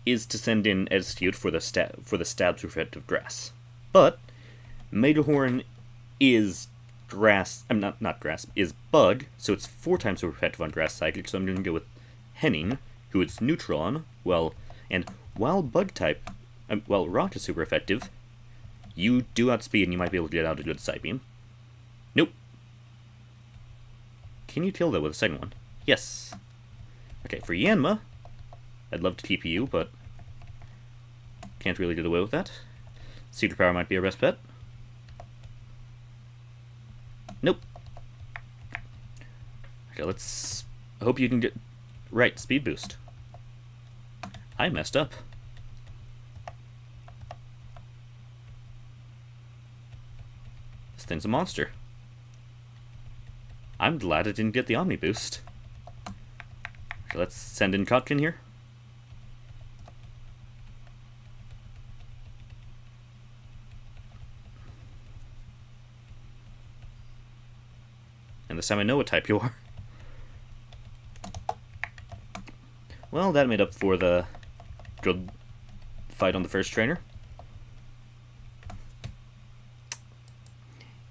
is to send in Execute for the stabs effective Grass. But Megahorn is Grass, not Grass, is Bug, so it's 4 times more effective on Grass Psychic, so I'm going to go with Henning, who it's neutral on, and while Bug type, while Rock is super effective, you do outspeed and you might be able to get out a good Psy Beam. Nope. Can you kill that with a second one? Yes. Okay, for Yanma, I'd love to TP you, but can't really get away with that. Cedar Power might be our best bet. Nope. Okay, let's hope you can get right. Speed boost. I messed up. This thing's a monster. I'm glad I didn't get the Omni boost. Okay, let's send in Kotkin here. And this time I know what type you are. Well, that made up for the good fight on the first trainer.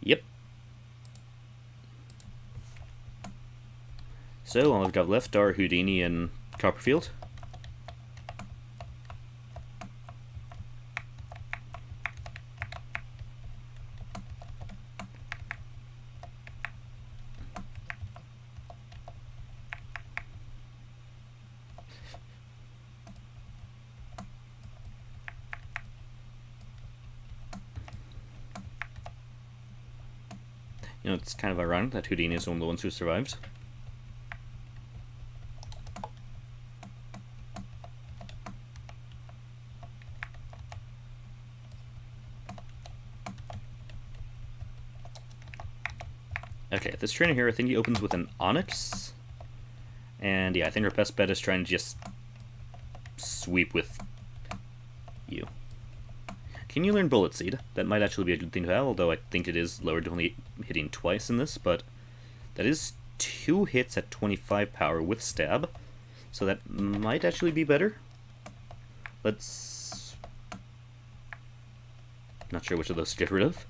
Yep. So, all I've got left are Houdini and Copperfield. You know, it's kind of ironic that Houdini is one of the ones who survived. Okay, this trainer here, I think he opens with an Onyx. And yeah, I think our best bet is trying to just sweep with you. Can you learn Bullet Seed? That might actually be a good thing to have, although I think it is lowered to only hitting twice in this, but that is 2 hits at 25 power with Stab, so that might actually be better. Let's... Not sure which of those to get rid of.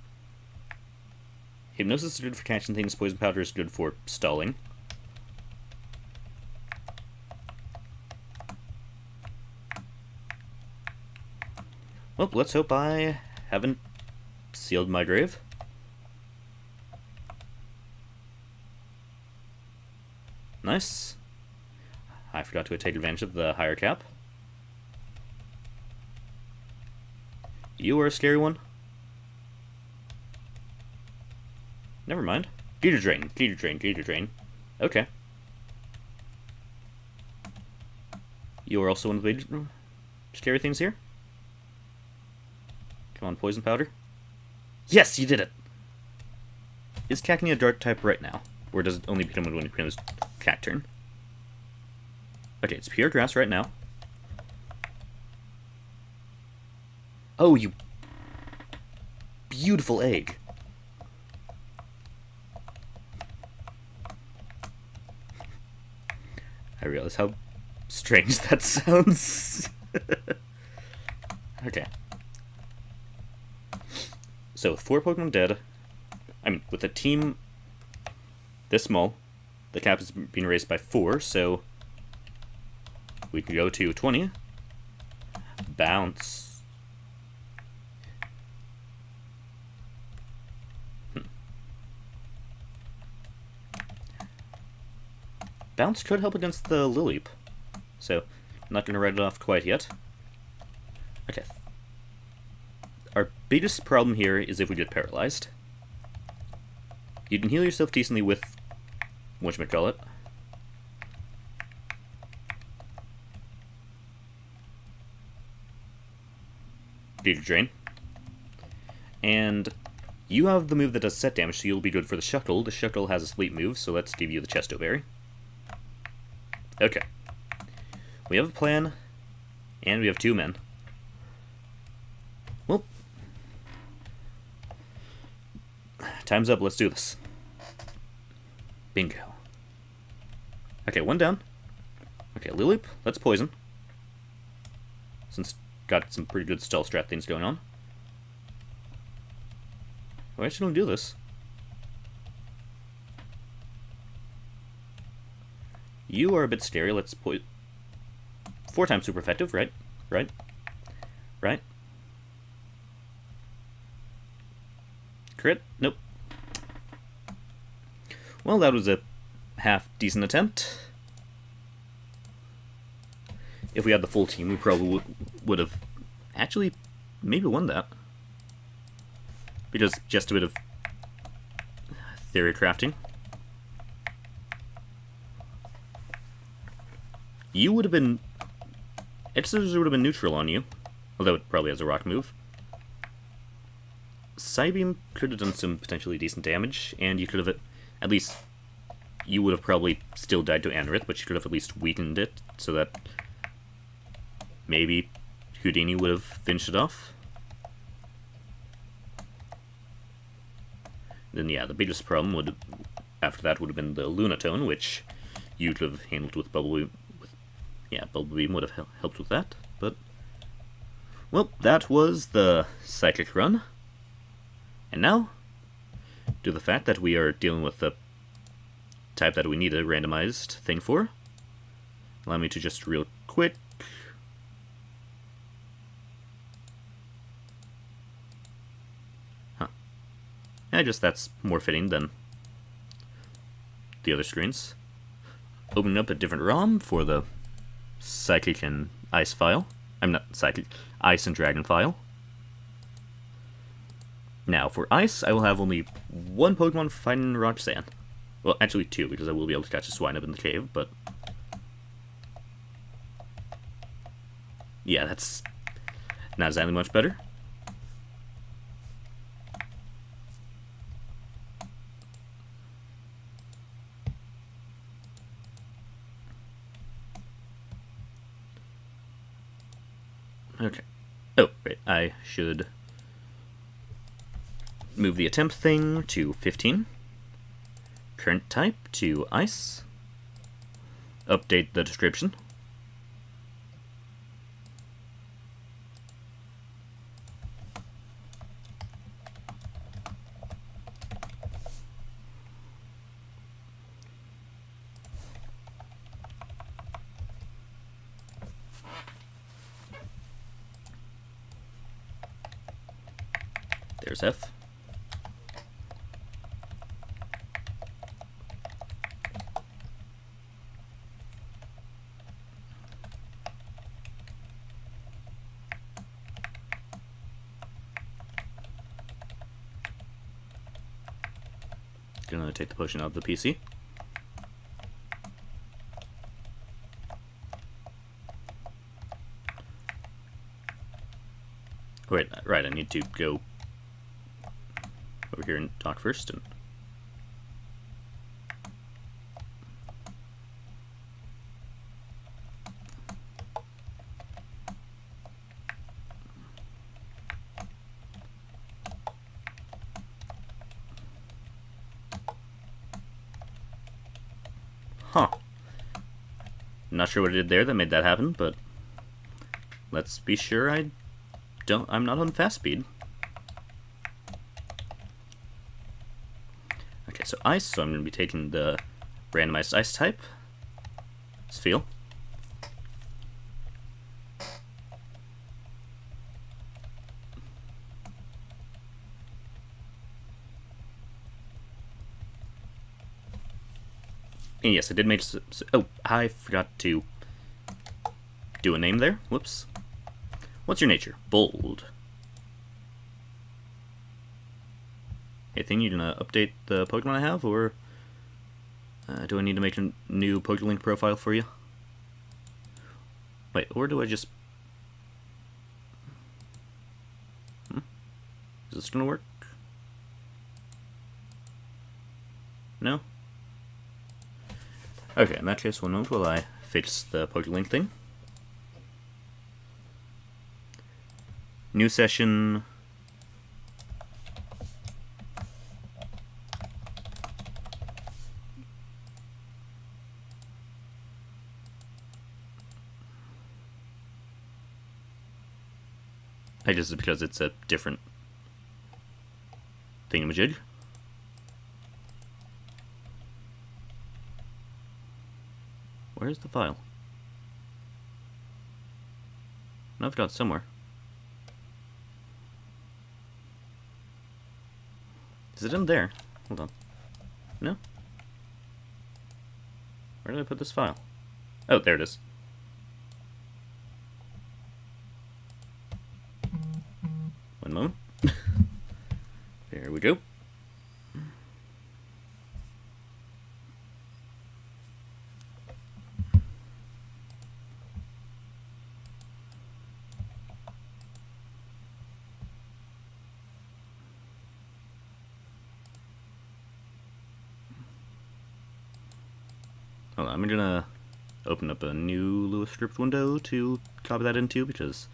Hypnosis is good for catching things, Poison Powder is good for stalling. Well, let's hope I haven't sealed my grave. Nice. I forgot to take advantage of the higher cap. You are a scary one. Never mind. Gator Drain, Gator Drain, Gator Drain. Okay. You are also one of the big scary things here. Come on, Poison Powder. Yes, you did it! Is Cacnea a dark type right now? Or does it only become when you become his cat turn? Okay, it's pure grass right now. Oh, you beautiful egg. I realize how strange that sounds. Okay. So, with 4 Pokemon dead, I mean, with a team this small, the cap is being raised by 4, so we can go to 20. Bounce. Bounce could help against the Lileep, so I'm not going to write it off quite yet. Okay. Our biggest problem here is if we get paralyzed. You can heal yourself decently with whatchamacallit. Gator Drain. And you have the move that does set damage, so you'll be good for the Shuckle. The Shuckle has a sleep move, so let's give you the Chesto Berry. Okay. We have a plan, and we have 2 men. Well, time's up, let's do this. Bingo. Okay, 1 down. Okay, Lileep, let's poison. Since got some pretty good stealth strat things going on. Why should I do this? You are a bit scary, let's poison. 4 times super effective, right? Right? Right? Crit? Nope. Well, that was a half-decent attempt. If we had the full team, we probably would have actually maybe won that. Because just a bit of theory crafting. you would have been... Edge Scissors would have been neutral on you, although it probably has a rock move. Psybeam could have done some potentially decent damage, and you could have at least... You would have probably still died to Anorith, but you could have at least weakened it, so that maybe Houdini would have finished it off. Then yeah, the biggest problem would after that would have been the Lunatone, which you could have handled with Bubble Beam. Bubble Beam would have helped with that, but... Well, that was the Psychic run. And now, due to the fact that we are dealing with the type that we need a randomized thing for, allow me to just real quick... I guess that's more fitting than the other screens. Opening up a different ROM for the Psychic and Ice file. I'm not Psychic, Ice and Dragon file. Now, for Ice, I will have only one Pokemon fighting Roxanne. Well, actually two, because I will be able to catch a Swinub in the cave, but... Yeah, that's not exactly much better. Okay. Oh, right. I should move the attempt thing to 15. Current type to Ice. Update the description. There's F. Gonna take the potion out of the PC. Wait, right, I need to go over here and talk first. And not sure what I did there that made that happen, but let's be sure I'm not on fast speed. Okay, so Ice, so I'm going to be taking the randomized Ice type. Let's feel. And yes, I did make... Oh, I forgot to do a name there. Whoops. What's your nature? Bold. Hey, thing, you gonna update the Pokemon I have, or do I need to make a new Pokélink profile for you? Wait, or do I just... Is this gonna work? No? Okay, in that case, one moment while I fix the Pokélink thing. New session. I guess it's because it's a different thingamajig. Where's the file? No, I've got it somewhere. Is it in there? Hold on. No? Where did I put this file? Oh, there it is. One moment. There we go. Hold on, I'm gonna open up a new Lewis script window to copy that into, because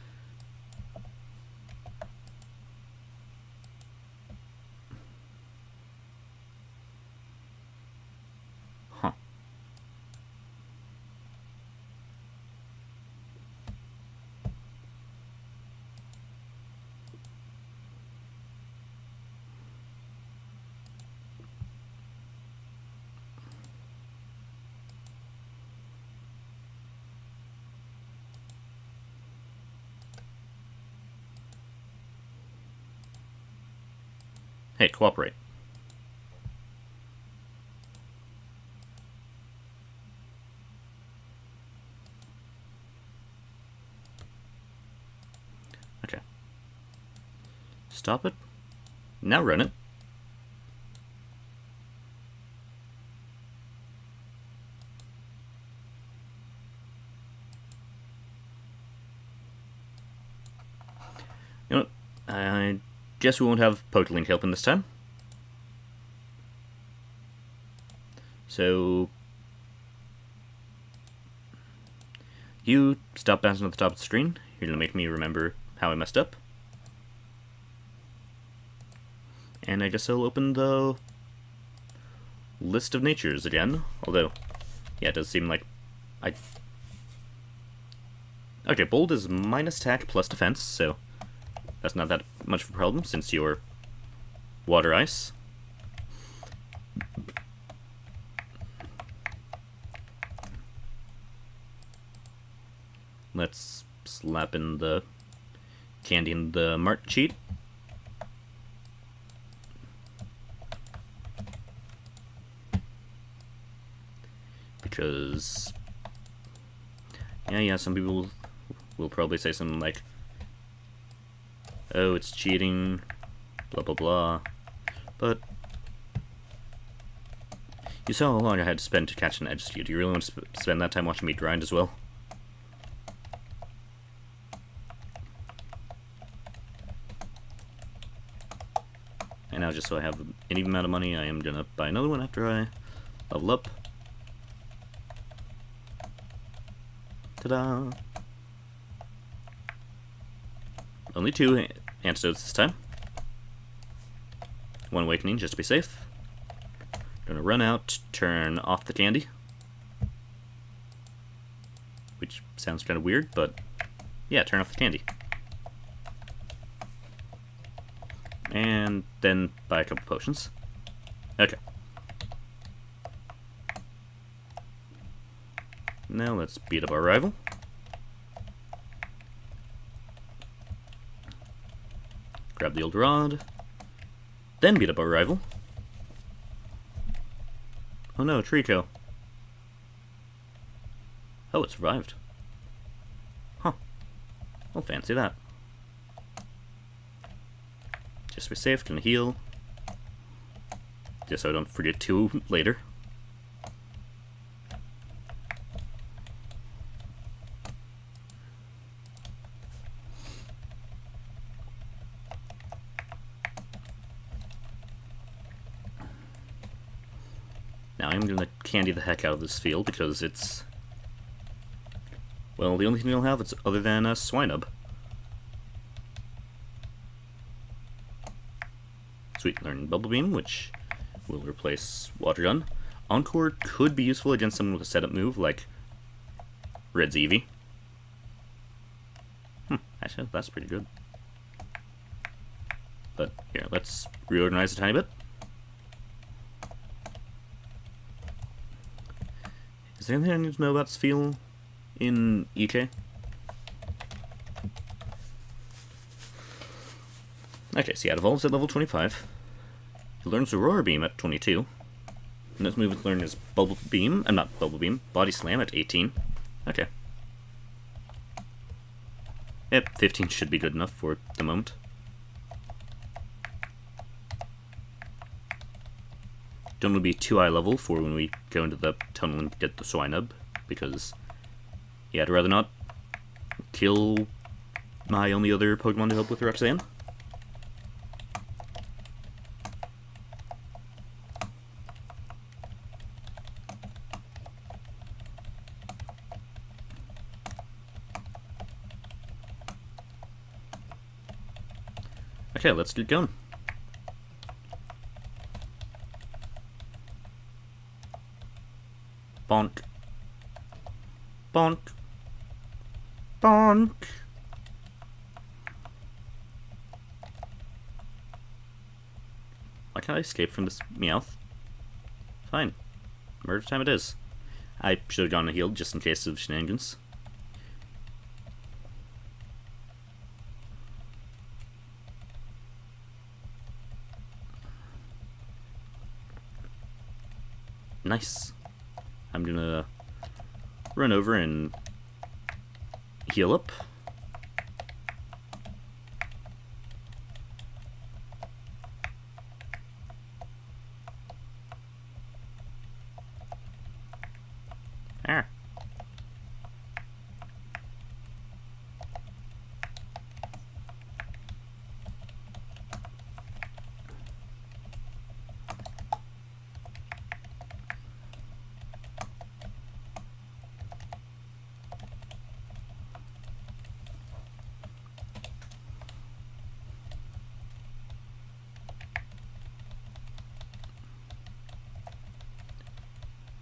hey, cooperate. Okay. Stop it. Now run it. You know what? I guess we won't have Pokelink helping this time. So you stop bouncing at the top of the screen. You're gonna make me remember how I messed up. And I guess I'll open the list of natures again. Although, yeah, it does seem like Okay, bold is minus attack plus defense, so that's not that much of a problem since you're water ice. Let's slap in the candy in the Mart cheat. Because, yeah, some people will probably say something like, oh, it's cheating, blah blah blah, but you saw how long I had to spend to catch an edge skew. Do you really want to spend that time watching me grind as well? And now, just so I have an even amount of money, I am gonna buy another one after I level up. Ta-da! Only 2 antidotes this time. 1 awakening, just to be safe. Gonna run out, turn off the candy. Which sounds kind of weird, but yeah, turn off the candy. And then buy a couple potions. Okay. Now let's beat up our rival. Grab the old rod. Then beat up our rival. Oh no, Trico. Oh, it survived. Huh. Well, fancy that. Just to be safe, gonna heal. Just so I don't forget to later. Now I'm gonna candy the heck out of this field because it's, well, the only thing you'll have is other than a Swinub. Sweet, learn Bubble Beam, which will replace Water Gun. Encore could be useful against someone with a setup move like Red's Eevee. Actually, that's pretty good. But here, let's reorganize a tiny bit. Is there anything I need to know about Spheal in EK? Okay, so yeah, it evolves at level 25. It learns Aurora Beam at 22. And its move to learn is Bubble Beam, not Bubble Beam, Body Slam at 18. Okay. Yep, 15 should be good enough for the moment. Don't want to be too high level for when we go into the tunnel and get the Swinub, because, yeah, I'd rather not kill my only other Pokemon to help with Roxanne. Okay, let's get going. Bonk. Bonk. Bonk. Why can't I escape from this Meowth? Fine. Murder time it is. I should have gone and healed just in case of shenanigans. Nice. I'm gonna run over and heal up. Ah.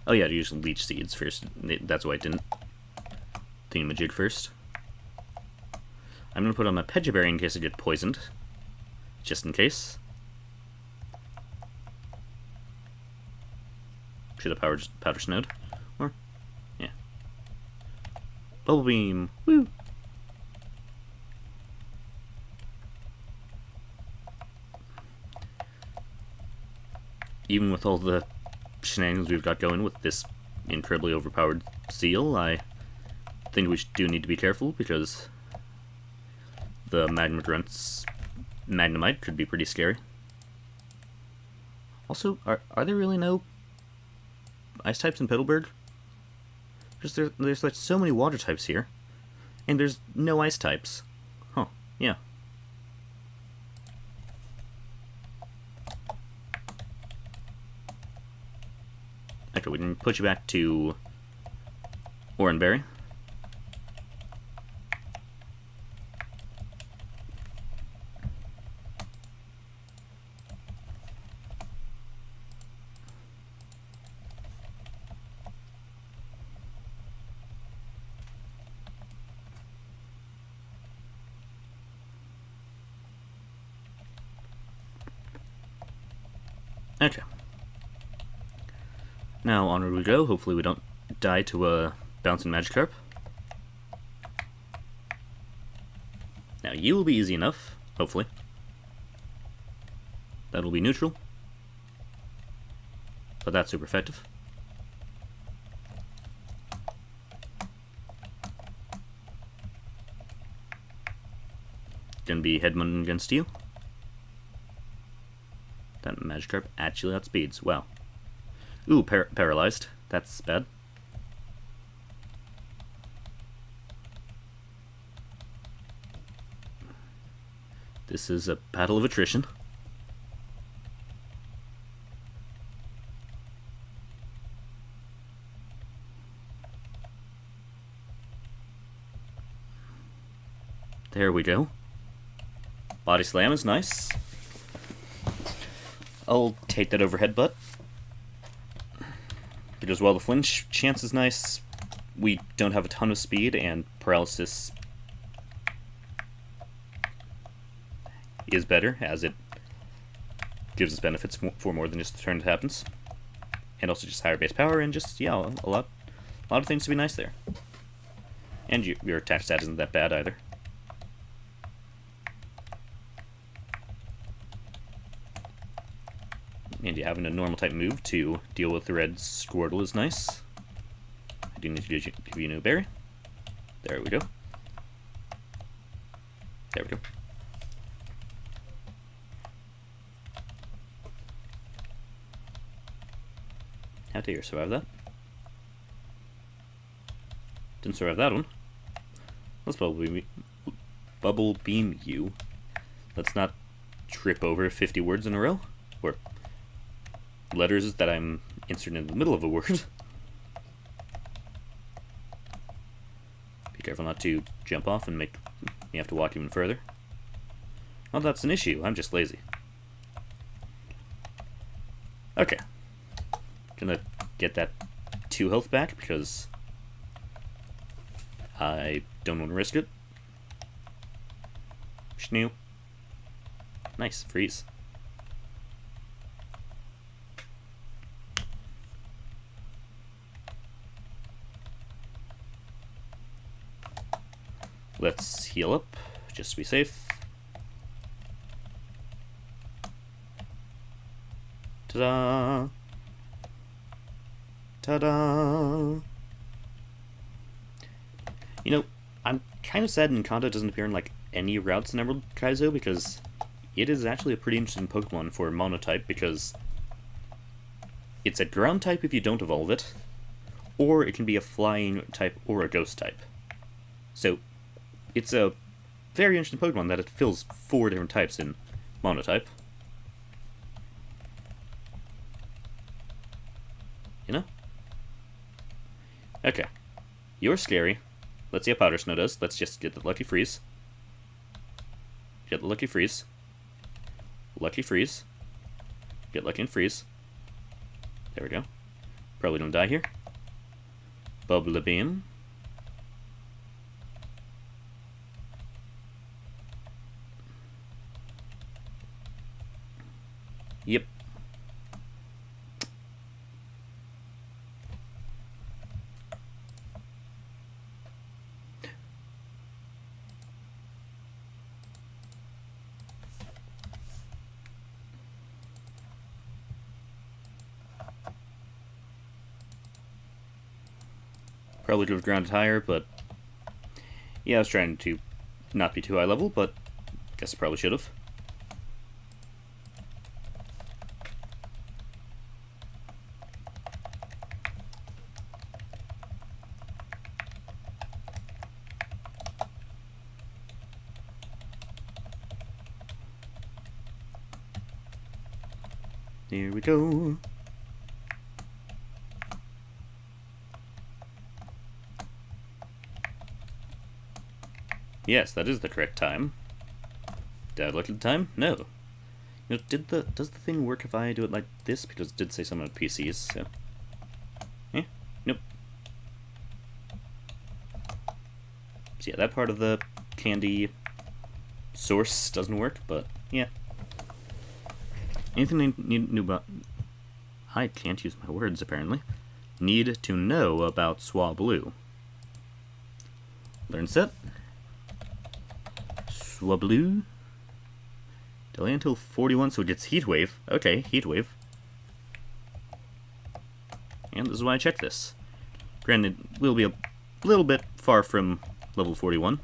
Oh yeah, to use leech seeds first. That's why I didn't thingamajig first. I'm gonna put on my Pejaberry in case I get poisoned. Just in case. Should have powder snowed. Or, yeah. Bubble beam. Woo! Even with all the shenanigans we've got going with this incredibly overpowered seal, I think we do need to be careful because the Magmadrunt's Magnemite could be pretty scary. Also, are there really no ice types in Petalburg? Because there's like so many water types here, and there's no ice types. Huh, yeah. Okay, we can put you back to Oranberry. Okay. Now, onward we go. Hopefully we don't die to a bouncing Magikarp. Now, you will be easy enough, hopefully. That'll be neutral. But that's super effective. Gonna be Headman against you. That Magikarp actually outspeeds. Wow. Ooh, paralyzed. That's bad. This is a battle of attrition. There we go. Body slam is nice. I'll take that over headbutt. Because while the flinch chance is nice, we don't have a ton of speed, and paralysis is better, as it gives us benefits for more than just the turn it happens. And also just higher base power, and just, yeah, a lot of things to be nice there. And your attack stat isn't that bad either. And having a normal type move to deal with the red Squirtle is nice. I do need to give you a new berry. There we go. There we go. How dare you survive that? Didn't survive that one. Let's bubble beam you. Let's not trip over 50 words in a row. Or letters that I'm inserting in the middle of a word. Be careful not to jump off and make me have to walk even further. Well, that's an issue. I'm just lazy. Okay. Gonna get that 2 health back because I don't want to risk it. Schnoo. Nice, freeze. Let's heal up, just to be safe. Ta-da! Ta-da! You know, I'm kind of sad Encanto doesn't appear in, like, any routes in Emerald Kaizo, because it is actually a pretty interesting Pokemon for Monotype, because it's a ground type if you don't evolve it, or it can be a flying type or a ghost type. So, it's a very interesting Pokemon that it fills 4 different types in Monotype. You know? Okay. You're scary. Let's see how Powder Snow does. Let's just get the Lucky Freeze. Get the Lucky Freeze. Lucky Freeze. Get Lucky and Freeze. There we go. Probably don't die here. Bubble Beam. Yep. Probably could have grounded higher, but yeah, I was trying to not be too high level, but guess I probably should have. Here we go. Yes, that is the correct time. Did I look at the time? No. You know, does the thing work if I do it like this? Because it did say something about PCs, so. Nope. So yeah, that part of the candy source doesn't work, but yeah. Anything they need about... I can't use my words, apparently. Need to know about Swablu. Learn set. Swablu. Delay until 41, so it gets Heat Wave. Okay, Heat Wave. And this is why I checked this. Granted, we'll be a little bit far from level 41.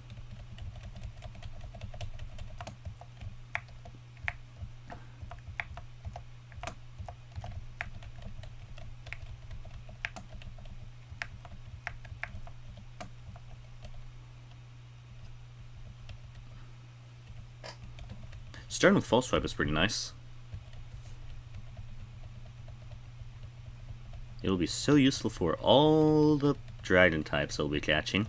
Starting with False Swipe is pretty nice. It'll be so useful for all the dragon types I'll be catching.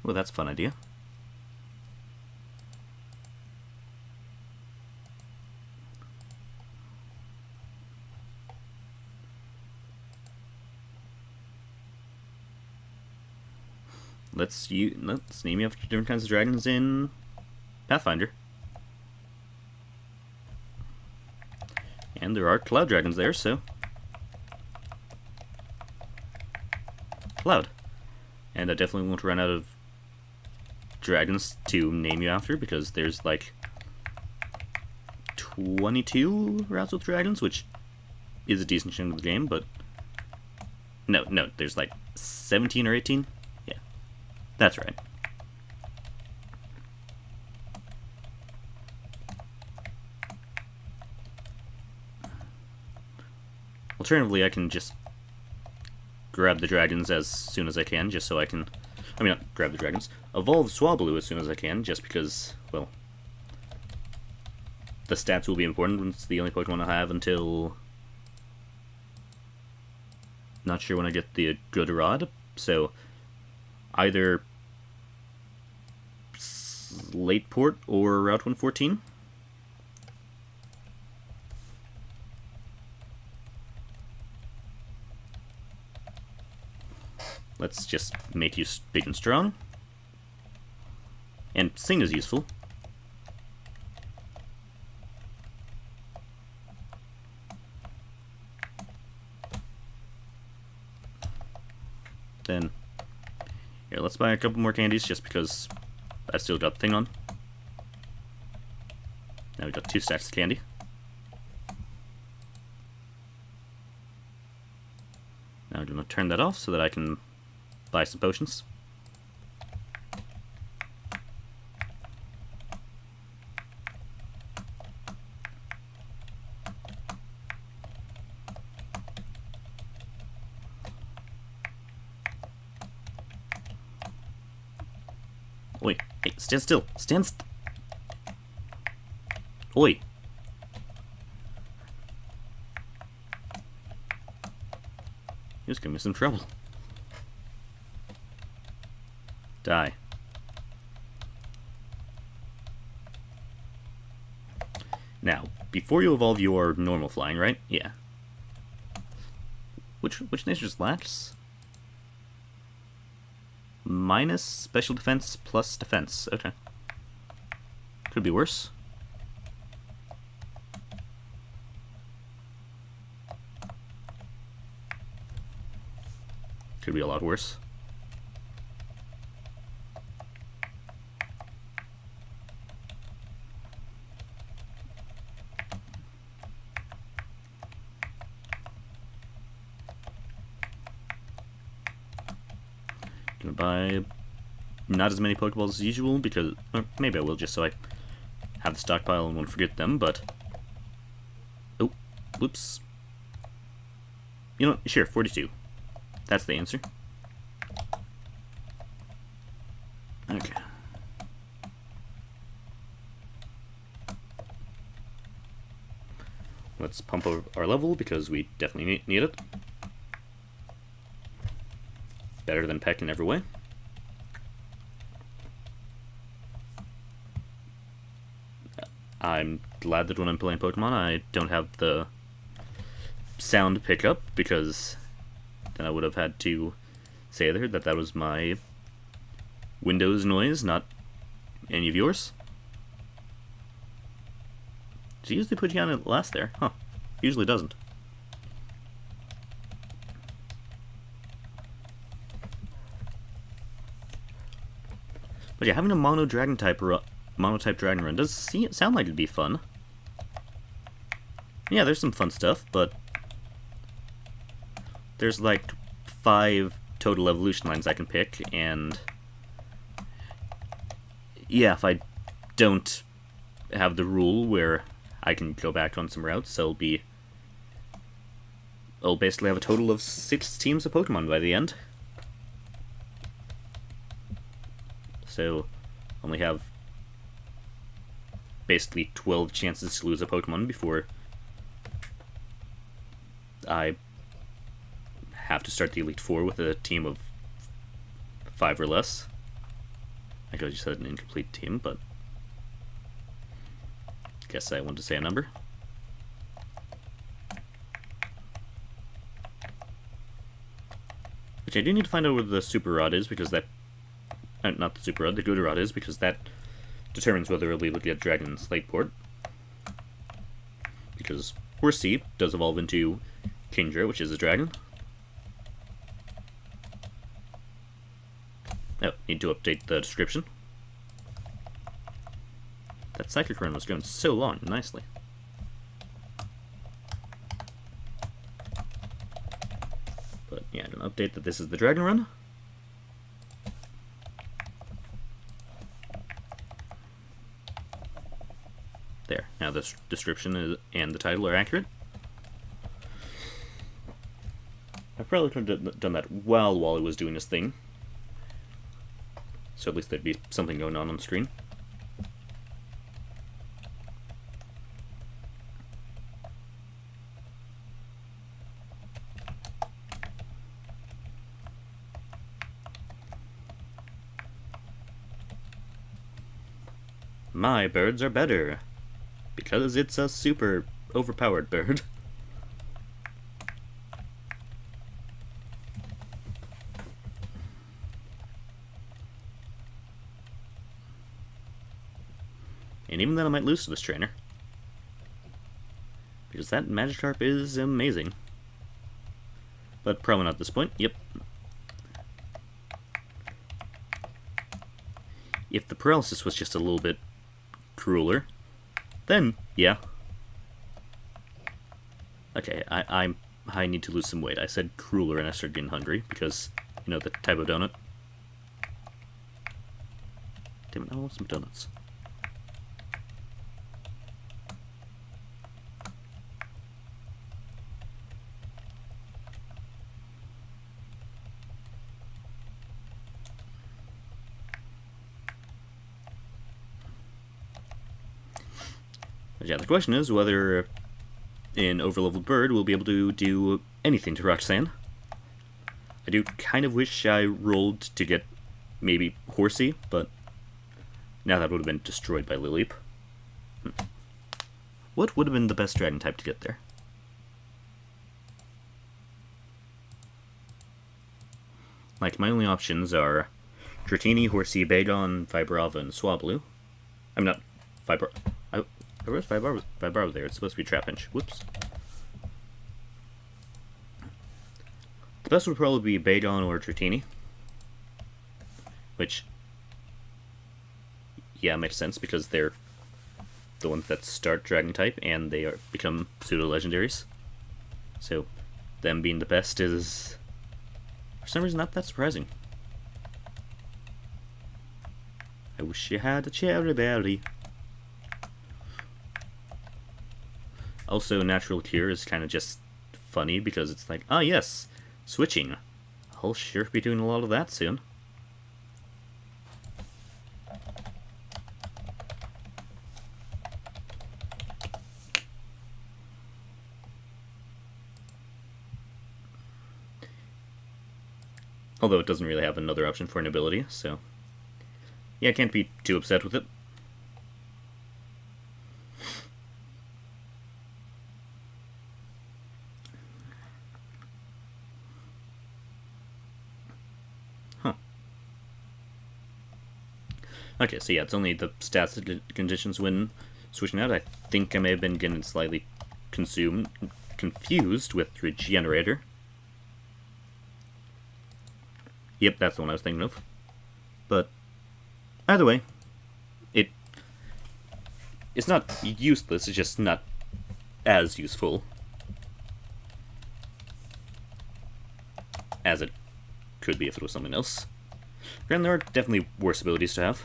Well, that's a fun idea. Let's name you after different kinds of dragons in Pathfinder. And there are cloud dragons there, so Cloud. And I definitely won't run out of dragons to name you after, because there's like 22 routes with dragons, which is a decent chunk of the game, but no, there's like 17 or 18. Yeah, that's right. Alternatively, I can just grab the dragons as soon as I can, just so I can I mean, not grab the dragons. Evolve Swablu as soon as I can, just because, well, the stats will be important when it's the only Pokemon I have until... Not sure when I get the good rod, so either late port or Route 114. Let's just make you big and strong. And Sing is useful. Then, here, let's buy a couple more candies just because I still got the thing on. Now we got 2 stacks of candy. Now I'm going to turn that off so that I can buy some potions. Oi, hey, stand still. Oi. He was giving me some trouble. Die. Now, before you evolve your normal flying, right? Yeah. Which nature's lacks? Minus special defense plus defense. Okay. Could be worse. Could be a lot worse. Gonna buy not as many Pokeballs as usual because, or maybe I will just so I have the stockpile and won't forget them, but oh, whoops. You know what? Sure, 42. That's the answer. Okay. Let's pump up our level because we definitely need it. Better than Peck in every way. I'm glad that when I'm playing Pokemon I don't have the sound pickup, because then I would have had to say there that that was my Windows noise, not any of yours. Does it usually put you on it last there? Huh. Usually doesn't. But yeah, having a monotype dragon run does sound like it'd be fun. Yeah, there's some fun stuff, but there's like 5 total evolution lines I can pick, and yeah, if I don't have the rule where I can go back on some routes, I'll basically have a total of 6 teams of Pokemon by the end. So, only have basically 12 chances to lose a Pokemon before I have to start the Elite Four with a team of 5 or less. I could have just said an incomplete team, but guess I want to say a number. Which I do need to find out where the Super Rod is, because that... not the Super Rod, the Good Rod is, because that determines whether we'll be able to get Dragon's Late Port. Because Horsea does evolve into Kingdra, which is a dragon. Oh, need to update the description. That Psychic run was going so long, nicely. But yeah, I'm going to update that this is the Dragon Run. There, now the description and the title are accurate. I probably could have done that while Wally was doing his thing. So at least there'd be something going on the screen. My birds are better, because it's a super overpowered bird. And even then I might lose to this trainer, because that Magikarp is amazing. But probably not at this point. Yep. If the paralysis was just a little bit crueler, then yeah. Okay, I need to lose some weight. I said crueler and I started getting hungry because, you know, the type of donut. Damn it, I want some donuts. But yeah, the question is whether an overleveled bird will be able to do anything to Roxanne. I do kind of wish I rolled to get maybe Horsey, but now that would have been destroyed by Lileep. What would have been the best dragon type to get there? Like, my only options are Dratini, Horsey, Bagon, Vibrava, and Swablu. I'm not Vibra. Where's Vibrava there? It's supposed to be Trapinch. Whoops. The best would probably be Bagon or Dratini. Which, yeah, makes sense because they're the ones that start Dragon type and they become pseudo-legendaries. So, them being the best is, for some reason, not that surprising. I wish you had a cherry berry. Also, Natural Cure is kind of just funny because it's like, ah yes, switching. I'll sure be doing a lot of that soon. Although it doesn't really have another option for an ability, so yeah, I can't be too upset with it. Okay, so yeah, it's only the stats conditions when switching out. I think I may have been getting slightly confused with Regenerator. Yep, that's the one I was thinking of. But either way, it's not useless, it's just not as useful as it could be if it was something else. And there are definitely worse abilities to have.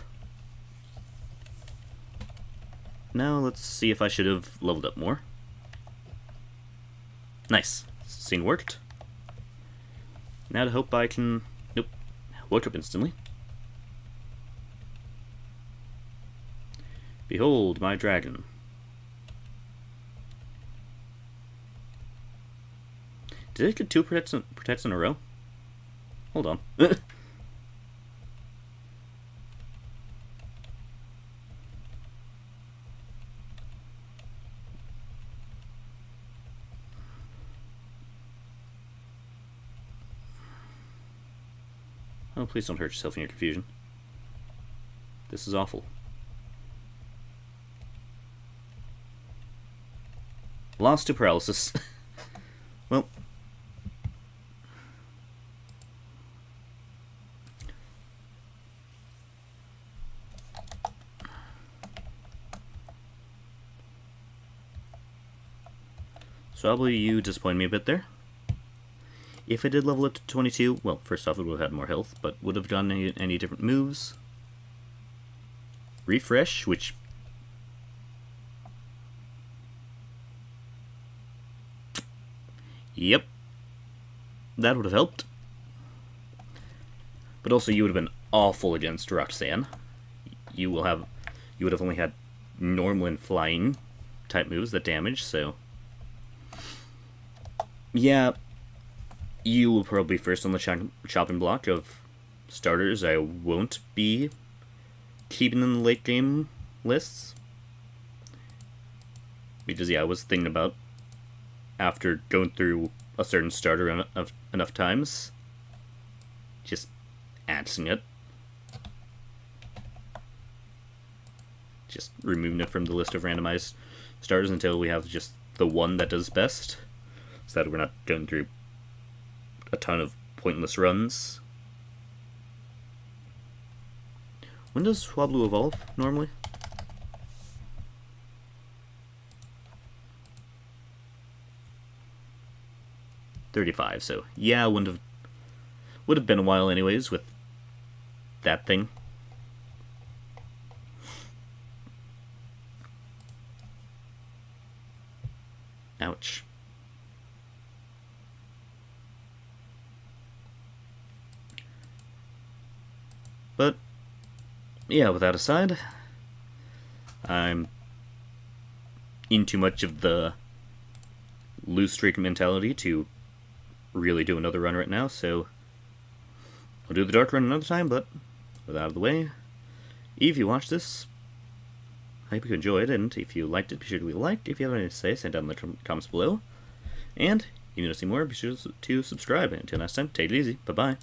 Now let's see if I should have leveled up more. Nice. Scene worked. Now to hope I can... Nope. Woke up instantly. Behold my dragon. Did it get 2 protects in a row? Hold on. Oh, please don't hurt yourself in your confusion. This is awful. Lost to paralysis. Well. So probably you disappointed me a bit there. If I did level it to 22, well, first off, it would have had more health, but would have done any different moves. Refresh, which... Yep. That would have helped. But also, you would have been awful against Roxanne. You would have only had normal and flying type moves that damage, so yeah, you will probably be first on the chopping block of starters I won't be keeping in the late game lists. Because yeah, I was thinking about, after going through a certain starter enough times, just axing it. Just removing it from the list of randomized starters until we have just the one that does best, so that we're not going through a ton of pointless runs. When does Swablu evolve, normally? $35, so yeah, would have been a while anyways with that thing. Ouch. But yeah, with that aside, I'm in too much of the lose streak mentality to really do another run right now, so I'll do the dark run another time. But with that out of the way, if you watched this, I hope you enjoyed, and if you liked it, be sure to leave a like. If you have anything to say, send down in the comments below. And if you want to see more, be sure to subscribe. And until next time, take it easy. Bye-bye.